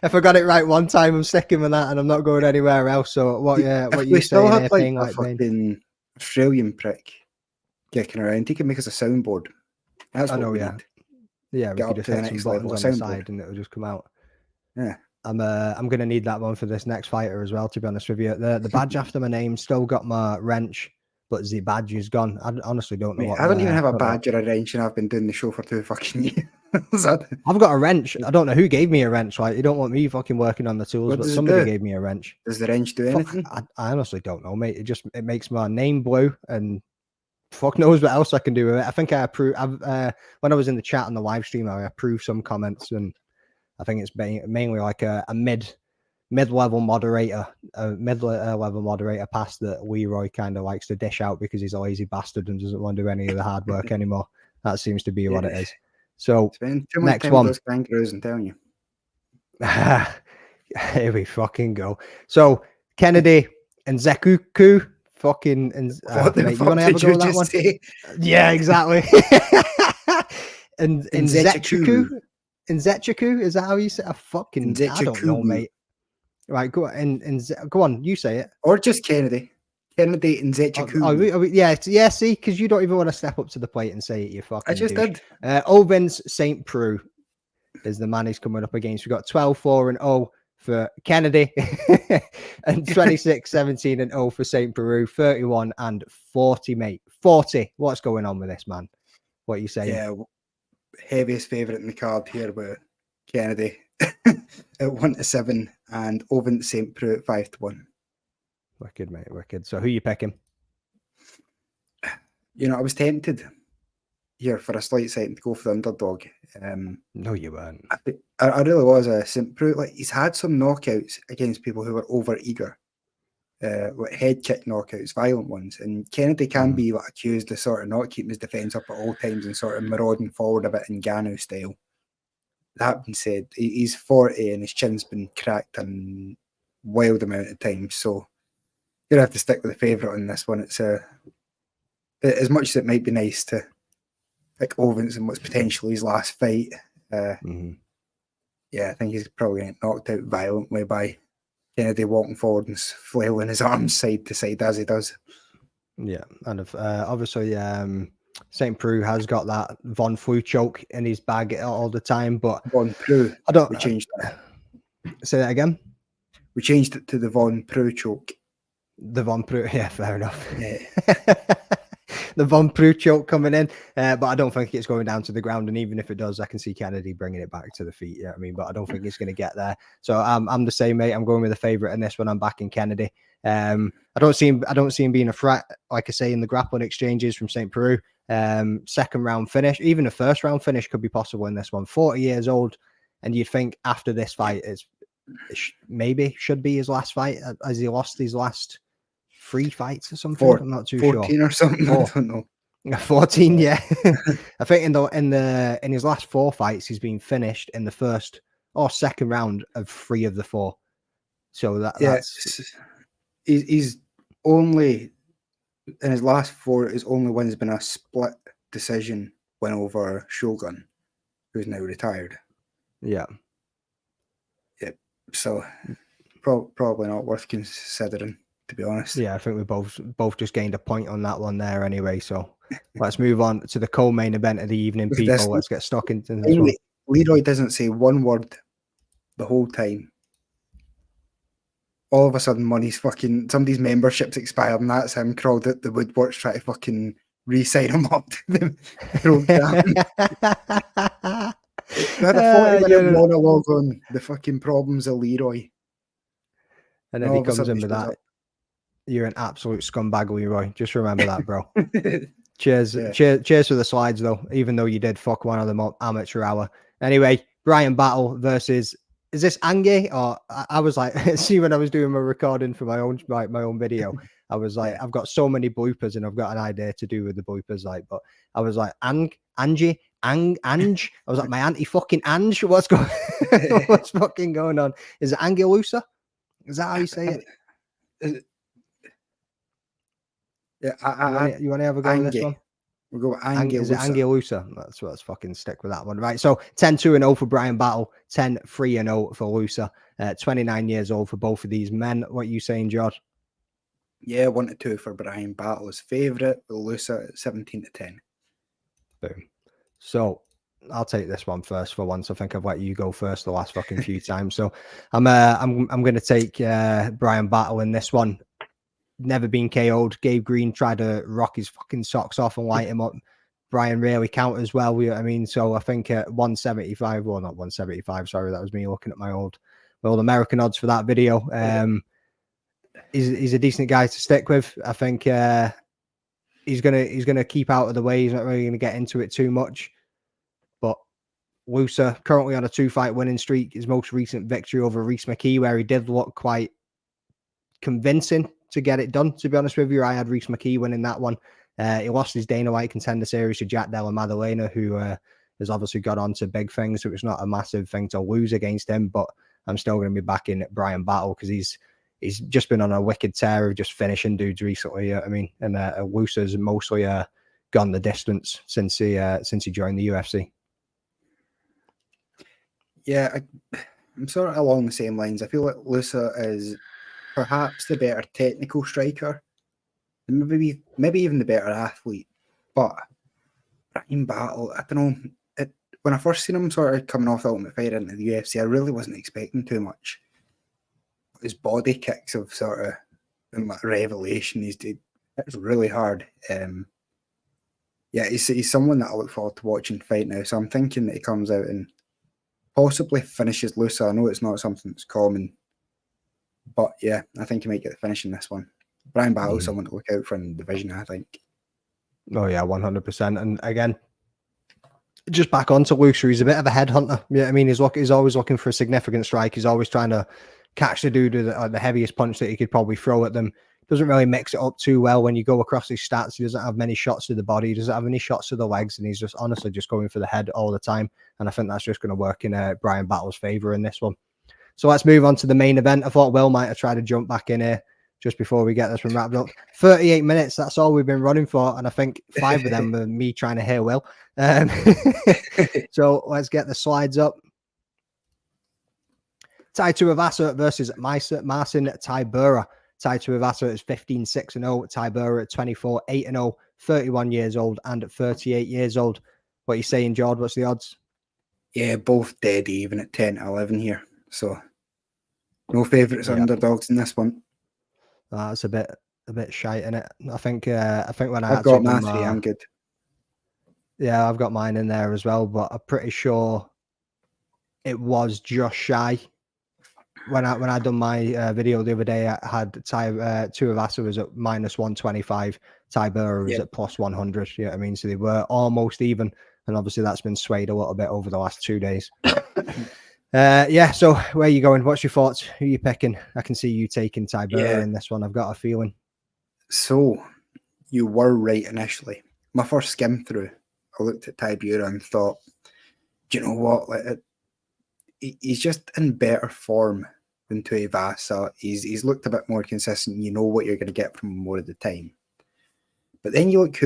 Speaker 4: If I got it right one time, I'm sticking with that, and I'm not going anywhere else. So what you
Speaker 5: still
Speaker 4: saying?
Speaker 5: Have like a fucking Australian prick kicking around. He can make us a soundboard. That's what we need.
Speaker 4: Yeah, we could just hit some buttons on the side, and it'll just come out.
Speaker 5: Yeah.
Speaker 4: I'm going to need that one for this next fighter as well. To be honest with you, the badge after my name still got my wrench. But the badge is gone. I honestly don't know.
Speaker 5: Mate, I don't even have a badge or a wrench, and I've been doing the show for 2 fucking years.
Speaker 4: I've got a wrench. I don't know who gave me a wrench. Like, you don't want me fucking working on the tools, but somebody gave me a wrench.
Speaker 5: Does the wrench do anything?
Speaker 4: I honestly don't know, mate. It makes my name blue, and fuck knows what else I can do with it. I think I approve. When I was in the chat on the live stream, I approved some comments, and I think it's mainly like a mid-level moderator, level moderator pass that Leroy kind of likes to dish out because he's a lazy bastard and doesn't want to do any of the hard work anymore. That seems to be what it is. So
Speaker 5: spend too much time with those kangaroos, I'm telling you.
Speaker 4: Here we fucking go. So Kennedy and Zekuku fucking
Speaker 5: what the
Speaker 4: mate,
Speaker 5: fuck
Speaker 4: you want to have a go at that one?
Speaker 5: Say?
Speaker 4: Yeah, exactly. and Nzechuku. Nzechuku, is that how you say? I don't know, mate. Right, go on, and go on, you say it.
Speaker 5: Or just Kennedy. Kennedy and Nzechuku.
Speaker 4: Yeah, see, because you don't even want to step up to the plate and say it, you fucking
Speaker 5: I just
Speaker 4: douche.
Speaker 5: did.
Speaker 4: Ovens St. Preux is the man he's coming up against. We've got 12-4-0 for Kennedy and 26-17-0 for St. Preux, 31-40, mate. 40. What's going on with this, man? What are you saying?
Speaker 5: Yeah, heaviest favourite in the card here with Kennedy at 1-7 and Owen St. Preux at 5-1.
Speaker 4: Wicked, mate, wicked. So who are you picking?
Speaker 5: You know, I was tempted here for a slight second to go for the underdog.
Speaker 4: No, you weren't.
Speaker 5: I really was. St. Preux, like, he's had some knockouts against people who were over eager, like head kick knockouts, violent ones. And Kennedy can be like, accused of sort of not keeping his defence up at all times and sort of marauding forward a bit in Ngannou style. That being said, he's 40 and his chin's been cracked a wild amount of times. So you're going to have to stick with the favourite on this one. It's as much as it might be nice to pick Ovens in what's potentially his last fight. Yeah, I think he's probably going to get knocked out violently by Kennedy walking forward and flailing his arms side to side as he does. Yeah, and
Speaker 4: obviously St. Preux has got that Von Flue choke in his bag all the time, but
Speaker 5: Von Preux, we changed that.
Speaker 4: Say that again?
Speaker 5: We changed it to the Von Preux choke.
Speaker 4: The Von Preux, yeah, fair enough.
Speaker 5: Yeah.
Speaker 4: The Von Preux choke coming in, but I don't think it's going down to the ground. And even if it does, I can see Kennedy bringing it back to the feet. Yeah, I mean, but I don't think it's going to get there. So I'm the same, mate. I'm going with the favourite in this one. I'm backing Kennedy. I don't see him being a threat, like I say, in the grappling exchanges from St. Preux. Second round finish, even a first round finish could be possible in this one. 40 years old, and you'd think after this fight, maybe should be his last fight. Has he lost his last 3 fights or something? I'm not too
Speaker 5: 14
Speaker 4: sure.
Speaker 5: Or something. I don't know.
Speaker 4: 14, yeah. I think in his last 4 fights, he's been finished in the first or second round of 3 of the 4. So that's
Speaker 5: he's only in his last 4. His only win has been a split decision win over Shogun. who's now retired.
Speaker 4: Yeah.
Speaker 5: So probably not worth considering, to be honest.
Speaker 4: Yeah, I think we both just gained a point on that one there anyway. So let's move on to the co-main event of the evening,
Speaker 5: Look at
Speaker 4: people.
Speaker 5: this.
Speaker 4: Let's get stuck into this one.
Speaker 5: Leroy doesn't say one word the whole time. All of a sudden, somebody's membership's expired, and that's him crawled at the woodworks trying to fucking re-sign him up to the program. We had a 40-minute monologue on the fucking problems of Leroy.
Speaker 4: And then he comes in with that. You're an absolute scumbag, Leroy. Just remember that, bro. Cheers.
Speaker 5: Yeah.
Speaker 4: Cheers for the slides, though, even though you did fuck one of them up amateur hour. Anyway, Brian Battle versus, is this Ange? Or I was like, see, when I was doing my recording for my own video, I was like, I've got so many bloopers and I've got an idea to do with the bloopers, like, but I was like, Ange. I was like, my auntie fucking Ange. What's fucking going on? Is it Ange loosa? Is that how you say it?
Speaker 5: Yeah,
Speaker 4: you want to have a go at this one?
Speaker 5: We'll go Ange
Speaker 4: Is it Ange loosa? Let's fucking stick with that one. Right. So 10-2-0 for Brian Battle, 10-3-0 for Loosa. 29 years old for both of these men. What are you saying, George?
Speaker 5: Yeah, 1-2 for Brian Battle, his favourite. Loosa at 17-10.
Speaker 4: Boom. So I'll take this one first for once. I think I've let you go first the last fucking few times. So I'm going to take Brian Battle in this one. Never been KO'd. Gabe Green tried to rock his fucking socks off and light him up. Brian really counters well. You know what I mean? So I think at 175, well, not 175. Sorry, that was me looking at my old American odds for that video. He's a decent guy to stick with. I think he's gonna keep out of the way. He's not really gonna get into it too much. But Loosa currently on a 2-fight winning streak. His most recent victory over Reese McKee, where he did look quite convincing to get it done. To be honest with you, I had Reese McKee winning that one. He lost his Dana White Contender Series to Jack Della Maddalena, who has obviously got on to big things. So it's not a massive thing to lose against him, but I'm still going to be backing Brian Battle because he's just been on a wicked tear of just finishing dudes recently. You know what I mean? And Loosa's mostly gone the distance since he joined the UFC.
Speaker 5: Yeah, I'm sort of along the same lines. I feel like Loosa is perhaps the better technical striker, and maybe even the better athlete. But Brian Battle, I don't know. When I first seen him sort of coming off the Ultimate Fighter into the UFC, I really wasn't expecting too much. His body kicks have sort of been like revelation. It's really hard. Yeah, he's someone that I look forward to watching fight now. So I'm thinking that he comes out and possibly finishes Loosa. I know it's not something that's common. But yeah, I think he might get the finish in this one. Brian Battle is someone to look out for in the division, I think.
Speaker 4: Oh yeah, 100%. And again, just back onto Loosa, he's a bit of a headhunter. Yeah, I mean, he's always looking for a significant strike. He's always trying to catch the dude with the heaviest punch that he could probably throw at them. Doesn't really mix it up too well when you go across his stats. He doesn't have many shots to the body. He doesn't have any shots to the legs, and he's just honestly just going for the head all the time. And I think that's just going to work in Brian Battle's favor in this one. So let's move on to the main event. I thought Will might have tried to jump back in here just before we get this one wrapped up. 38 minutes, that's all we've been running for. And I think 5 of them were me trying to hear Will. So let's get the slides up. Tuivasa versus marcin Tybura. Tuivasa is 15-6-0. Tybura at 24-8-0. 31 years old and 38 years old. What are you saying, George? What's the odds?
Speaker 5: Yeah, both dead even at 10-11 here. So no favourites, underdogs in this one.
Speaker 4: That's a bit shite, isn't it? I think when
Speaker 5: I've got my 3, I'm good.
Speaker 4: Yeah, I've got mine in there as well, but I'm pretty sure it was just shy. When I done my video the other day, I had Tuivasa was at -125, Tybura was at +100. You know what I mean? So they were almost even, and obviously that's been swayed a little bit over the last 2 days. Yeah, so where are you going? What's your thoughts? Who are you picking? I can see you taking Tybura in this one. I've got a feeling.
Speaker 5: So you were right initially. My first skim through, I looked at Tybura and thought, do you know what? Like, he's just in better form than Tuivasa. He's looked a bit more consistent. You know what you're going to get from him more of the time. But then you look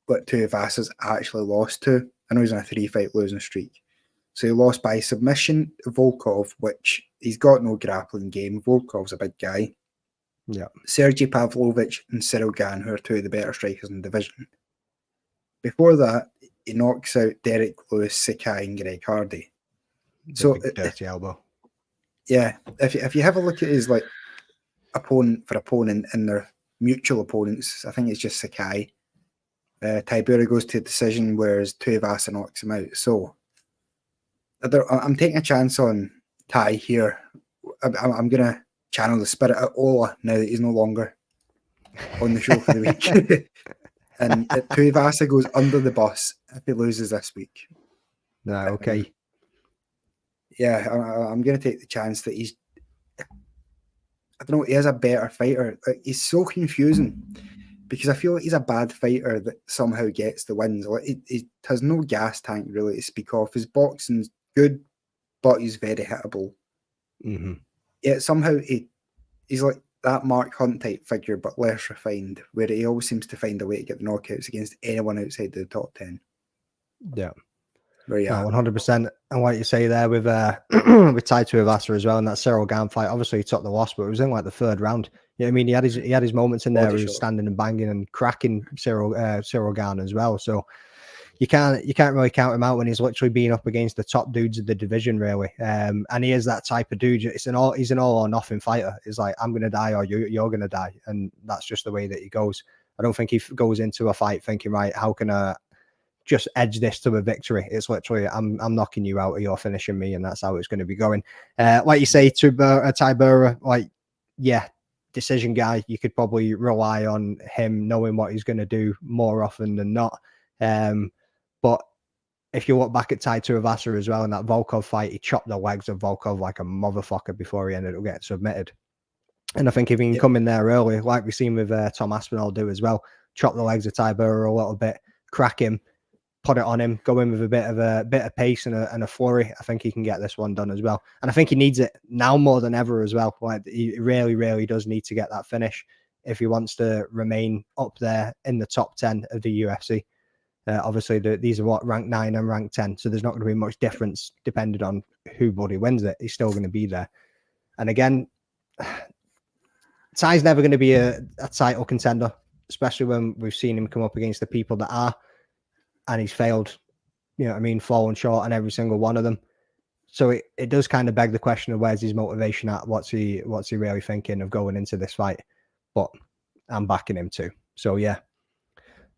Speaker 5: what Tuivasa's actually lost to I know he's on a 3-fight losing streak. So he lost by submission to Volkov, which he's got no grappling game. Volkov's a big guy.
Speaker 4: Yeah.
Speaker 5: Sergey Pavlovich and Cyril Gane, who are two of the better strikers in the division. Before that, he knocks out Derek Lewis, Sakai, and Greg Hardy.
Speaker 4: So big dirty elbow.
Speaker 5: Yeah, if you have a look at his like opponent and their mutual opponents, I think it's just Sakai. Tybura goes to a decision, whereas Tuivasa knocks him out. So I'm taking a chance on Ty here. I'm going to channel the spirit of Ola now that he's no longer on the show for the week. And Tuivasa goes under the bus if he loses this week.
Speaker 4: No, okay.
Speaker 5: Yeah, I'm going to take the chance that he's... I don't know, he is a better fighter. Like, he's so confusing because I feel like he's a bad fighter that somehow gets the wins. Like, he has no gas tank really to speak of. His boxing's good, but he's very hittable.
Speaker 4: Mm-hmm.
Speaker 5: Yet somehow he's like that Mark Hunt type figure, but less refined, where he always seems to find a way to get the knockouts against anyone outside the top 10.
Speaker 4: Yeah.
Speaker 5: Where you
Speaker 4: No, 100%. And what you say there with with Tai Tuivasa as well, and that Cyril Gane fight, obviously he took the loss, but it was in like the third round. You know what I mean? He had his moments in there where he was standing and banging and cracking Cyril Gane as well. So you can't really count him out when he's literally being up against the top dudes of the division, really. And he is that type of dude. He's an all or nothing fighter. It's like, I'm gonna die or you're gonna die, and that's just the way that he goes. I don't think he goes into a fight thinking, right, how can I just edge this to a victory? It's literally, I'm knocking you out or you're finishing me, and that's how it's going to be going. Like you say, Tybura, like, yeah, decision guy. You could probably rely on him knowing what he's going to do more often than not. But if you look back at Tai Tuivasa as well in that Volkov fight, he chopped the legs of Volkov like a motherfucker before he ended up getting submitted. And I think if he can come in there early, like we've seen with Tom Aspinall do as well, chop the legs of Tybura a little bit, crack him, put it on him, go in with a bit of pace and a flurry, I think he can get this one done as well. And I think he needs it now more than ever as well. Like, he really, really does need to get that finish if he wants to remain up there in the top 10 of the UFC. Obviously, these are ranked 9 and ranked 10, so there's not going to be much difference depending on who Buddy wins it. He's still going to be there. And again, Ty's never going to be a title contender, especially when we've seen him come up against the people that are, and he's failed, you know what I mean, falling short on every single one of them. So it does kind of beg the question of where's his motivation at? What's he really thinking of going into this fight? But I'm backing him too. So yeah,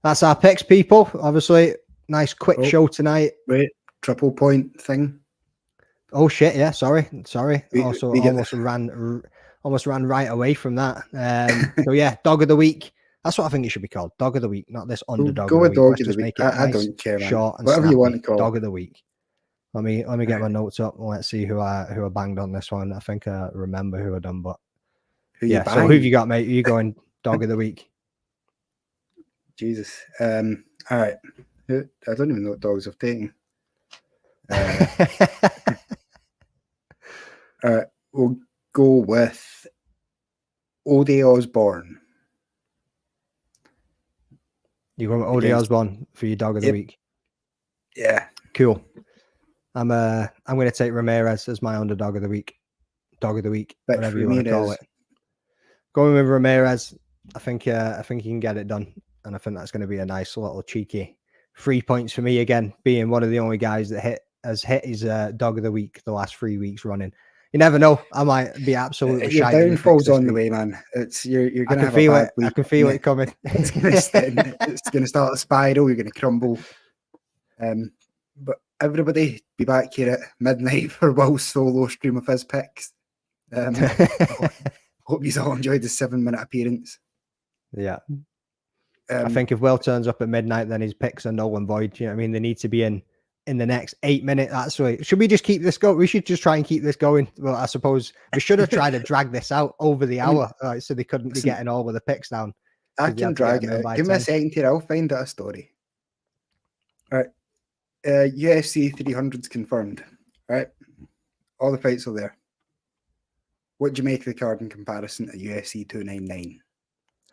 Speaker 4: that's our picks, people. Obviously, nice quick show tonight.
Speaker 5: Wait, triple point thing.
Speaker 4: Oh shit! Yeah, sorry.
Speaker 5: We
Speaker 4: Almost ran right away from that. So yeah, dog of the week. That's what I think it should be called. Dog of the week, not this underdog.
Speaker 5: Go with dog of the
Speaker 4: Let's
Speaker 5: week.
Speaker 4: make it
Speaker 5: I
Speaker 4: nice,
Speaker 5: don't care, man.
Speaker 4: short and
Speaker 5: Whatever
Speaker 4: snappy.
Speaker 5: you want to call
Speaker 4: Dog of the week. Let me get my notes up and let's see who I banged on this one. I think I remember who I done, but yeah. So who have you got, mate? Are you going dog of the week?
Speaker 5: Jesus. All right. I don't even know what dogs I've taken. All right. We'll go with Ode Osborne.
Speaker 4: You going with Ode Osborne for your dog of the week?
Speaker 5: Yeah.
Speaker 4: Cool. I'm going to take Ramirez as my underdog of the week. Dog of the week, whatever you want to call it. Going with Ramirez, I think he can get it done. And I think that's going to be a nice little cheeky 3 points for me again, being one of the only guys that has hit his dog of the week the last 3 weeks running. You never know. I might be absolutely
Speaker 5: your downfall's on the way, man. It's you're going to have a bad week.
Speaker 4: I can feel it coming.
Speaker 5: It's going to start a spiral. You're going to crumble. But everybody, be back here at midnight for Will's solo stream of his picks. Hope you all enjoyed the 7-minute appearance.
Speaker 4: Yeah. I think if Will turns up at midnight, then his picks are null and void. You know what I mean? They need to be in the next 8 minutes. Actually, should we just keep this going? We should just try and keep this going. Well, I suppose we should have tried to drag this out over the hour, so they couldn't be getting all of the picks down.
Speaker 5: I can drag it out. Give me a second here. I'll find out a story. All right. UFC 300's confirmed. All right. All the fights are there. What do you make of the card in comparison to UFC 299?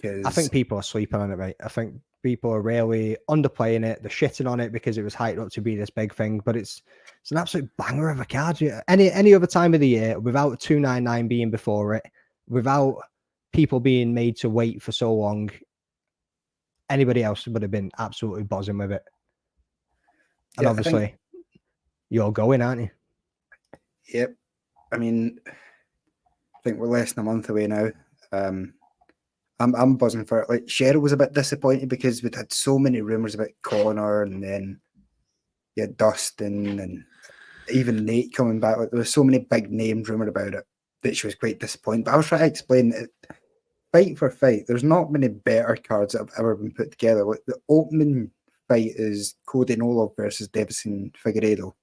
Speaker 4: I think people are sleeping on it, mate. I think people are really underplaying it. They're shitting on it because it was hyped up to be this big thing, but it's an absolute banger of a card. Any other time of the year, without 299 being before it, without people being made to wait for so long, anybody else would have been absolutely buzzing with it. And
Speaker 5: Yeah,
Speaker 4: obviously, you're going, aren't you?
Speaker 5: Yep. I mean, I think we're less than a month away now. I'm buzzing for it. Like, Cheryl was a bit disappointed because we'd had so many rumors about Connor, and then you had Dustin and even Nate coming back. Like, there were so many big names rumored about it that she was quite disappointed. But I was trying to explain it fight for fight. There's not many better cards that have ever been put together. Like, the opening fight is Cody Nolov versus Davison Figueiredo,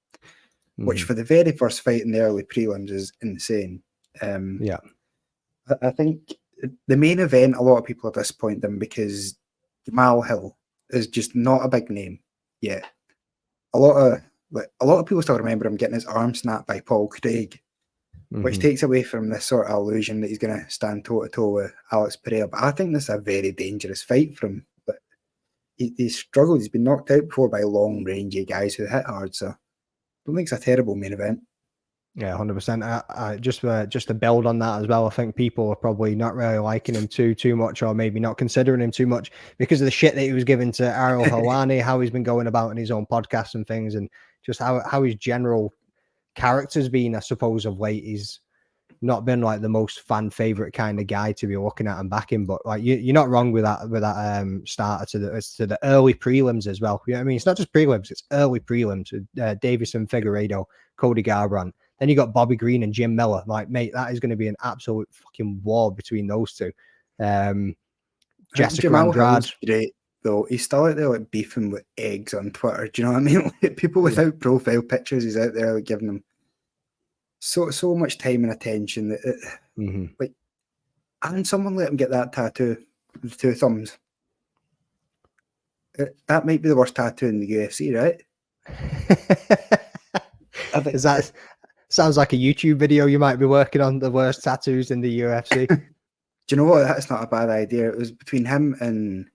Speaker 5: which for the very first fight in the early prelims is insane.
Speaker 4: Yeah.
Speaker 5: I think the main event, a lot of people are disappointed in because Jamal Hill is just not a big name yet. A lot of people still remember him getting his arm snapped by Paul Craig, which takes away from this sort of illusion that he's going to stand toe to toe with Alex Pereira. But I think this is a very dangerous fight for him. But he's struggled. He's been knocked out before by long rangey guys who hit hard. So I don't think it's a terrible main event.
Speaker 4: Yeah, 100%. Just to build on that as well, I think people are probably not really liking him too much, or maybe not considering him too much because of the shit that he was giving to Ariel Helwani, how he's been going about in his own podcast and things, and just how his general character's been, I suppose, of late. He's not been like the most fan favorite kind of guy to be looking at and backing, but like you're not wrong with that starter to the early prelims as well. You know what I mean? It's not just prelims, it's early prelims. Davison Figueiredo, Cody Garbrandt. Then you got Bobby Green and Jim Miller. Like, mate, that is going to be an absolute fucking war between those two. Jessica
Speaker 5: Jamal
Speaker 4: Andrade.
Speaker 5: Hill's great, though. He's still out there like beefing with eggs on Twitter. Do you know what I mean? Like, people without profile pictures, he's out there like, giving them so much time and attention that like, and someone let him get that tattoo with 2 thumbs. That might be the worst tattoo in the UFC, right? I think
Speaker 4: Sounds like a YouTube video you might be working on, the worst tattoos in the UFC.
Speaker 5: Do you know what? That's not a bad idea. It was between him and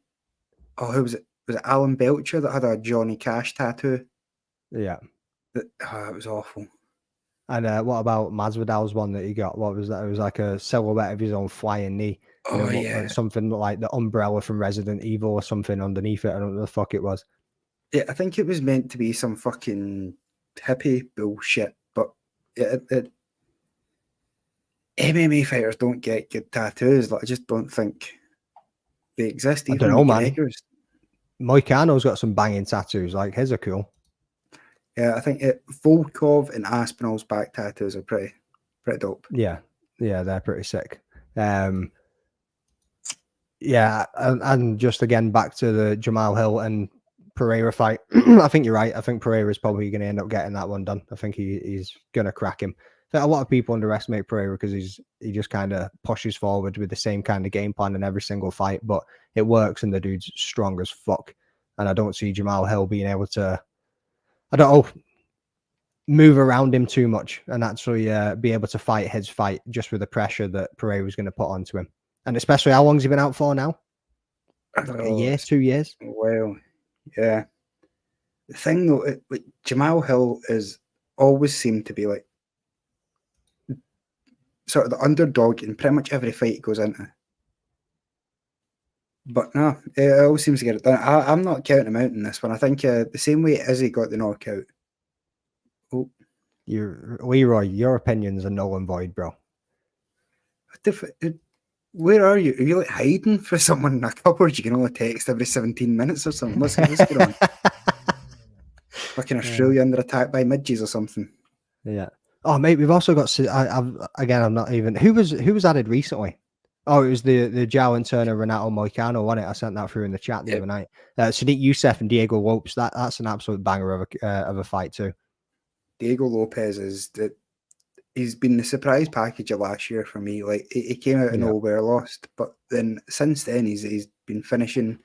Speaker 5: who was it? Was it Alan Belcher that had a Johnny Cash tattoo?
Speaker 4: Yeah.
Speaker 5: It was awful.
Speaker 4: And what about Masvidal's one that he got? What was that? It was like a silhouette of his own flying knee.
Speaker 5: Yeah.
Speaker 4: Something like the umbrella from Resident Evil or something underneath it. I don't know what the fuck it was.
Speaker 5: Yeah, I think it was meant to be some fucking hippie bullshit, but MMA fighters don't get good tattoos. Like, I just don't think they exist.
Speaker 4: I don't know, man. Moicano's got some banging tattoos. Like, his are cool.
Speaker 5: Yeah, I think Volkov and Aspinall's back tattoos are pretty dope.
Speaker 4: Yeah, they're pretty sick. Yeah, and just again back to the Jamal Hill and Pereira fight. I think you're right. I think Pereira is probably going to end up getting that one done. I think he's going to crack him. I think a lot of people underestimate Pereira because he just kind of pushes forward with the same kind of game plan in every single fight, but it works and the dude's strong as fuck. And I don't see Jamal Hill being able to, move around him too much and actually be able to fight his fight just with the pressure that Pereira was going to put onto him. And especially, how long's he been out for now? Like a year, 2 years?
Speaker 5: Well, yeah. The thing though, like Jamal Hill is always seemed to be like sort of the underdog in pretty much every fight he goes into. But no, it always seems to get it done. I'm not counting him out in this one. I think the same way Izzy got the knockout. Oh,
Speaker 4: Leroy, your opinions are null and void, bro.
Speaker 5: Where are you? Are you like hiding for someone in a cupboard? You can only text every 17 minutes or something. What's going on? Fucking Australia under attack by midges or something.
Speaker 4: Yeah. Oh, mate, we've also got. I'm not even. Who was added recently? Oh, it was the Jowan Turner Renato Moicano, wasn't it? I sent that through in the chat the other night. Sadiq Youssef and Diego Lopes. That's an absolute banger of a fight too.
Speaker 5: Diego Lopez he's been the surprise package of last year for me. Like, he came out of nowhere, lost, but then since then he's been finishing.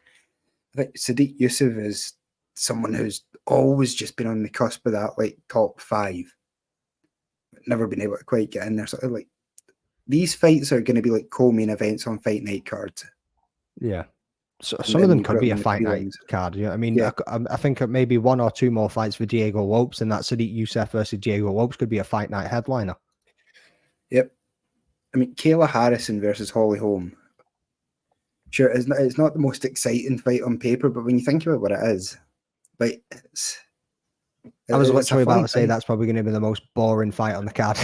Speaker 5: I think Sadiq Youssef is someone who's always just been on the cusp of that like top 5, but never been able to quite get in there. So like, these fights are going to be like co-main events on fight night cards.
Speaker 4: Yeah. So
Speaker 5: and
Speaker 4: some of them
Speaker 5: then
Speaker 4: could be a
Speaker 5: the
Speaker 4: fight night
Speaker 5: prelims.
Speaker 4: card. Yeah, I mean,
Speaker 5: Yeah.
Speaker 4: I think maybe 1 or 2 more fights for Diego Lopes, and that Sadiq Youssef versus Diego Lopes could be a fight night headliner.
Speaker 5: Yep. I mean, Kayla Harrison versus Holly Holm. Sure, it's not the most exciting fight on paper, but when you think about what it is, like
Speaker 4: I was
Speaker 5: it's a
Speaker 4: literally about
Speaker 5: fun
Speaker 4: to say
Speaker 5: thing.
Speaker 4: that's probably going to be the most boring fight on the card.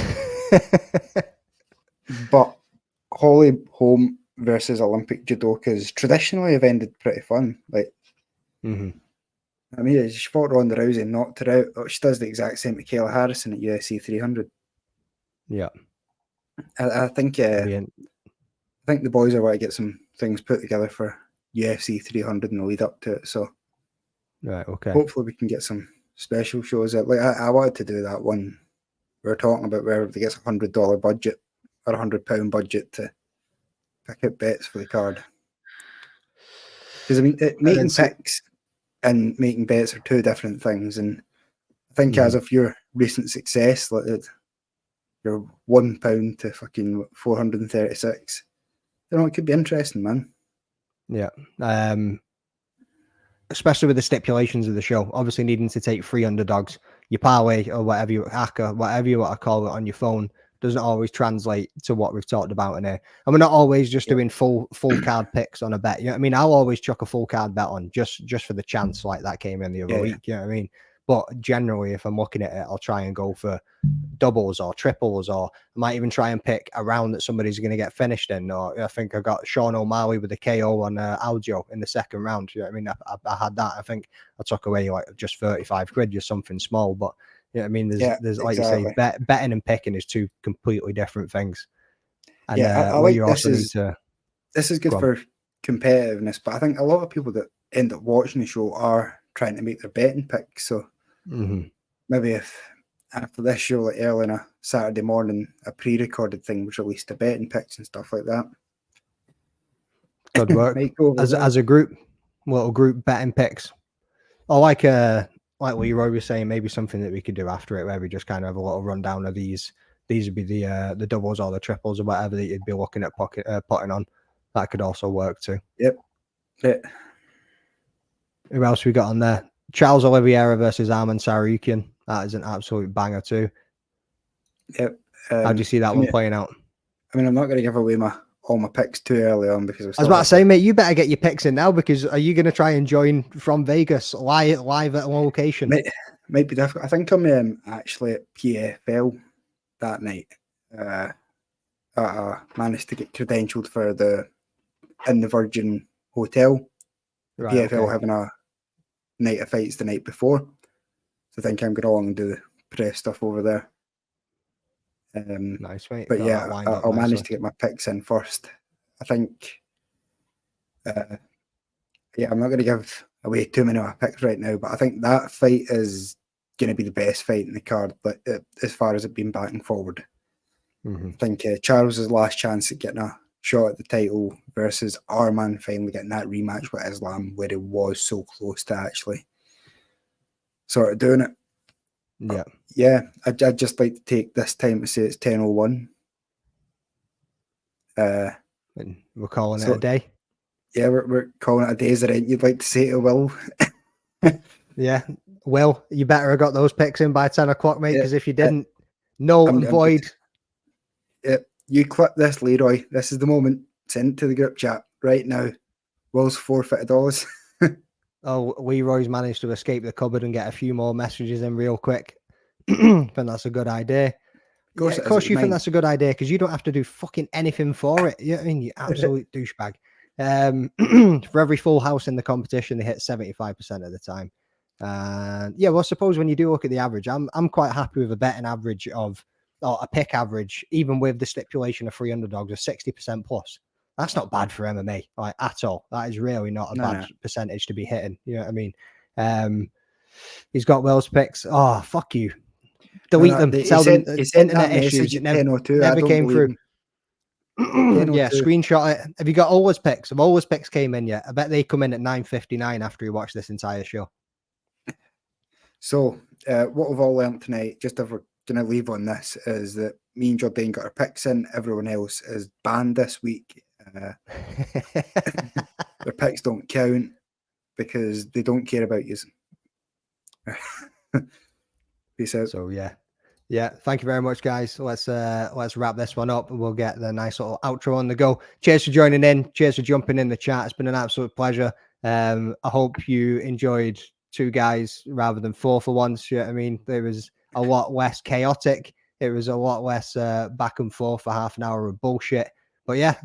Speaker 5: But Holly Holm versus Olympic judokas traditionally have ended pretty fun. Like, I mean, she fought Ronda Rousey and knocked her out. Oh, she does the exact same to Kayla Harrison at UFC 300.
Speaker 4: Yeah.
Speaker 5: I think I think the boys are want to get some things put together for UFC 300 in the lead up to it. So
Speaker 4: Right. Okay.
Speaker 5: hopefully we can get some special shows out. Like I wanted to do that one. We were talking about where they get $100 budget or £100 budget to pick out bets for the card. Because I mean, making picks and making bets are two different things. And I think as of your recent success, like you're £1 to fucking 436. You know, it could be interesting, man.
Speaker 4: Yeah. Especially with the stipulations of the show, obviously needing to take 3 underdogs, your parlay or whatever you hacker, whatever you want to call it on your phone, doesn't always translate to what we've talked about in here. And we're not always just doing full card picks on a bet. You know what I mean? I'll always chuck a full card bet on just for the chance, like that came in the other week. You know what I mean? But generally, if I'm looking at it, I'll try and go for doubles or triples, or I might even try and pick a round that somebody's going to get finished in. Or I think I got Sean O'Malley with a KO on Aljo in the second round. You know what I mean? I had that. I think I took away like just 35 quid, just something small. But you know what I mean? There's like you say, betting and picking is 2 completely different things. And
Speaker 5: I like
Speaker 4: you also need to.
Speaker 5: This is good for competitiveness, but I think a lot of people that end up watching the show are trying to make their betting picks. So maybe if after this show, like early on a Saturday morning, a pre-recorded thing was released to betting picks and stuff like that.
Speaker 4: Good work. as a group, little group betting picks. I like Leroy was saying, maybe something that we could do after it, where we just kind of have a little rundown of these. These would be the doubles or the triples or whatever that you'd be looking at putting on. That could also work too.
Speaker 5: Yep.
Speaker 4: Who else we got on there? Charles Oliveira versus Arman Tsarukyan. That is an absolute banger too.
Speaker 5: Yep.
Speaker 4: How do you see that one playing out?
Speaker 5: I mean, I'm not going to give away all my picks too early on because
Speaker 4: I was about to say, mate, you better get your picks in now, because are you going to try and join from Vegas live at a location?
Speaker 5: Might be difficult. I think I'm actually at PFL that night. I managed to get credentialed for in the Virgin Hotel. Right, PFL having a night of fights the night before. So I think I'm going along and do the press stuff over there.
Speaker 4: Nice, mate.
Speaker 5: But yeah, I'll manage to get my picks in first. I think, I'm not going to give away too many of my picks right now, but I think that fight is going to be the best fight in the card, but as far as it being back and forward. I think Charles's last chance at getting a shot at the title versus Arman finally getting that rematch with Islam, where he was so close to actually sort of doing it. I'd just like to take this time to say it's 10:01.
Speaker 4: And we're calling it a day.
Speaker 5: Yeah, we're calling it a day. Is there anything you'd like to say to Will?
Speaker 4: Yeah, Will, you better have got those picks in by 10 o'clock, mate, because if you didn't, null and void.
Speaker 5: You clip this, Leroy. This is the moment. Send it to the group chat right now. Will's forfeited $.
Speaker 4: Oh, Leroy's managed to escape the cupboard and get a few more messages in real quick. I think that's a good idea. Of course you think that's a good idea, because you don't have to do fucking anything for it. You know what I mean? You absolute douchebag. For every full house in the competition, they hit 75% of the time. Well, I suppose when you do look at the average, I'm quite happy with a betting average or a pick average, even with the stipulation of 3 underdogs, of 60% plus. That's not bad for MMA, like at all. That is really not a bad percentage to be hitting. You know what I mean? He's got Will's picks. Oh, fuck you. Delete them. Tell them internet issues. It never came through. Screenshot it. Have you got Ola's picks? Have Ola's picks came in yet? I bet they come in at 9:59 after you watch this entire show.
Speaker 5: So, what we've all learned tonight, just if we're going to leave on this, is that me and Jordan got our picks in. Everyone else is banned this week. Their picks don't count because they don't care about you. Peace out.
Speaker 4: So yeah. Thank you very much, guys. Let's wrap this one up, and we'll get the nice little outro on the go. Cheers for joining in. Cheers for jumping in the chat. It's been an absolute pleasure. I hope you enjoyed 2 guys rather than 4 for once. You know what I mean? There was a lot less chaotic. It was a lot less back and forth for half an hour of bullshit. But yeah,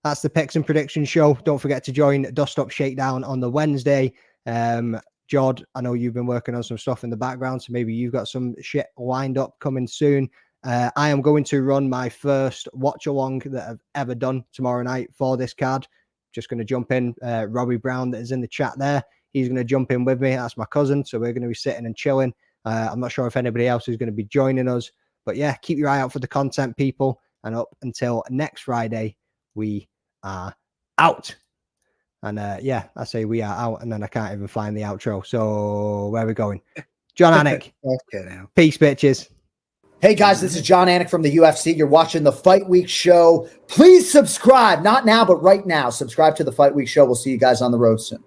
Speaker 4: that's the picks and predictions show. Don't forget to join Dust Up Shakedown on the Wednesday. Jod, I know you've been working on some stuff in the background, so maybe you've got some shit lined up coming soon. I am going to run my first watch along that I've ever done tomorrow night for this card. Just going to jump in. Robbie Brown, that is in the chat there, he's going to jump in with me. That's my cousin, so we're going to be sitting and chilling. I'm not sure if anybody else is going to be joining us, but yeah, keep your eye out for the content, people. And up until next Friday, we are out. And yeah, I say we are out, and then I can't even find the outro. So where are we going? John Anik.
Speaker 5: Okay, now.
Speaker 4: Peace, bitches.
Speaker 7: Hey guys, this is John Anik from the UFC. You're watching the Fight Week Show. Please subscribe. Not now, but right now. Subscribe to the Fight Week Show. We'll see you guys on the road soon.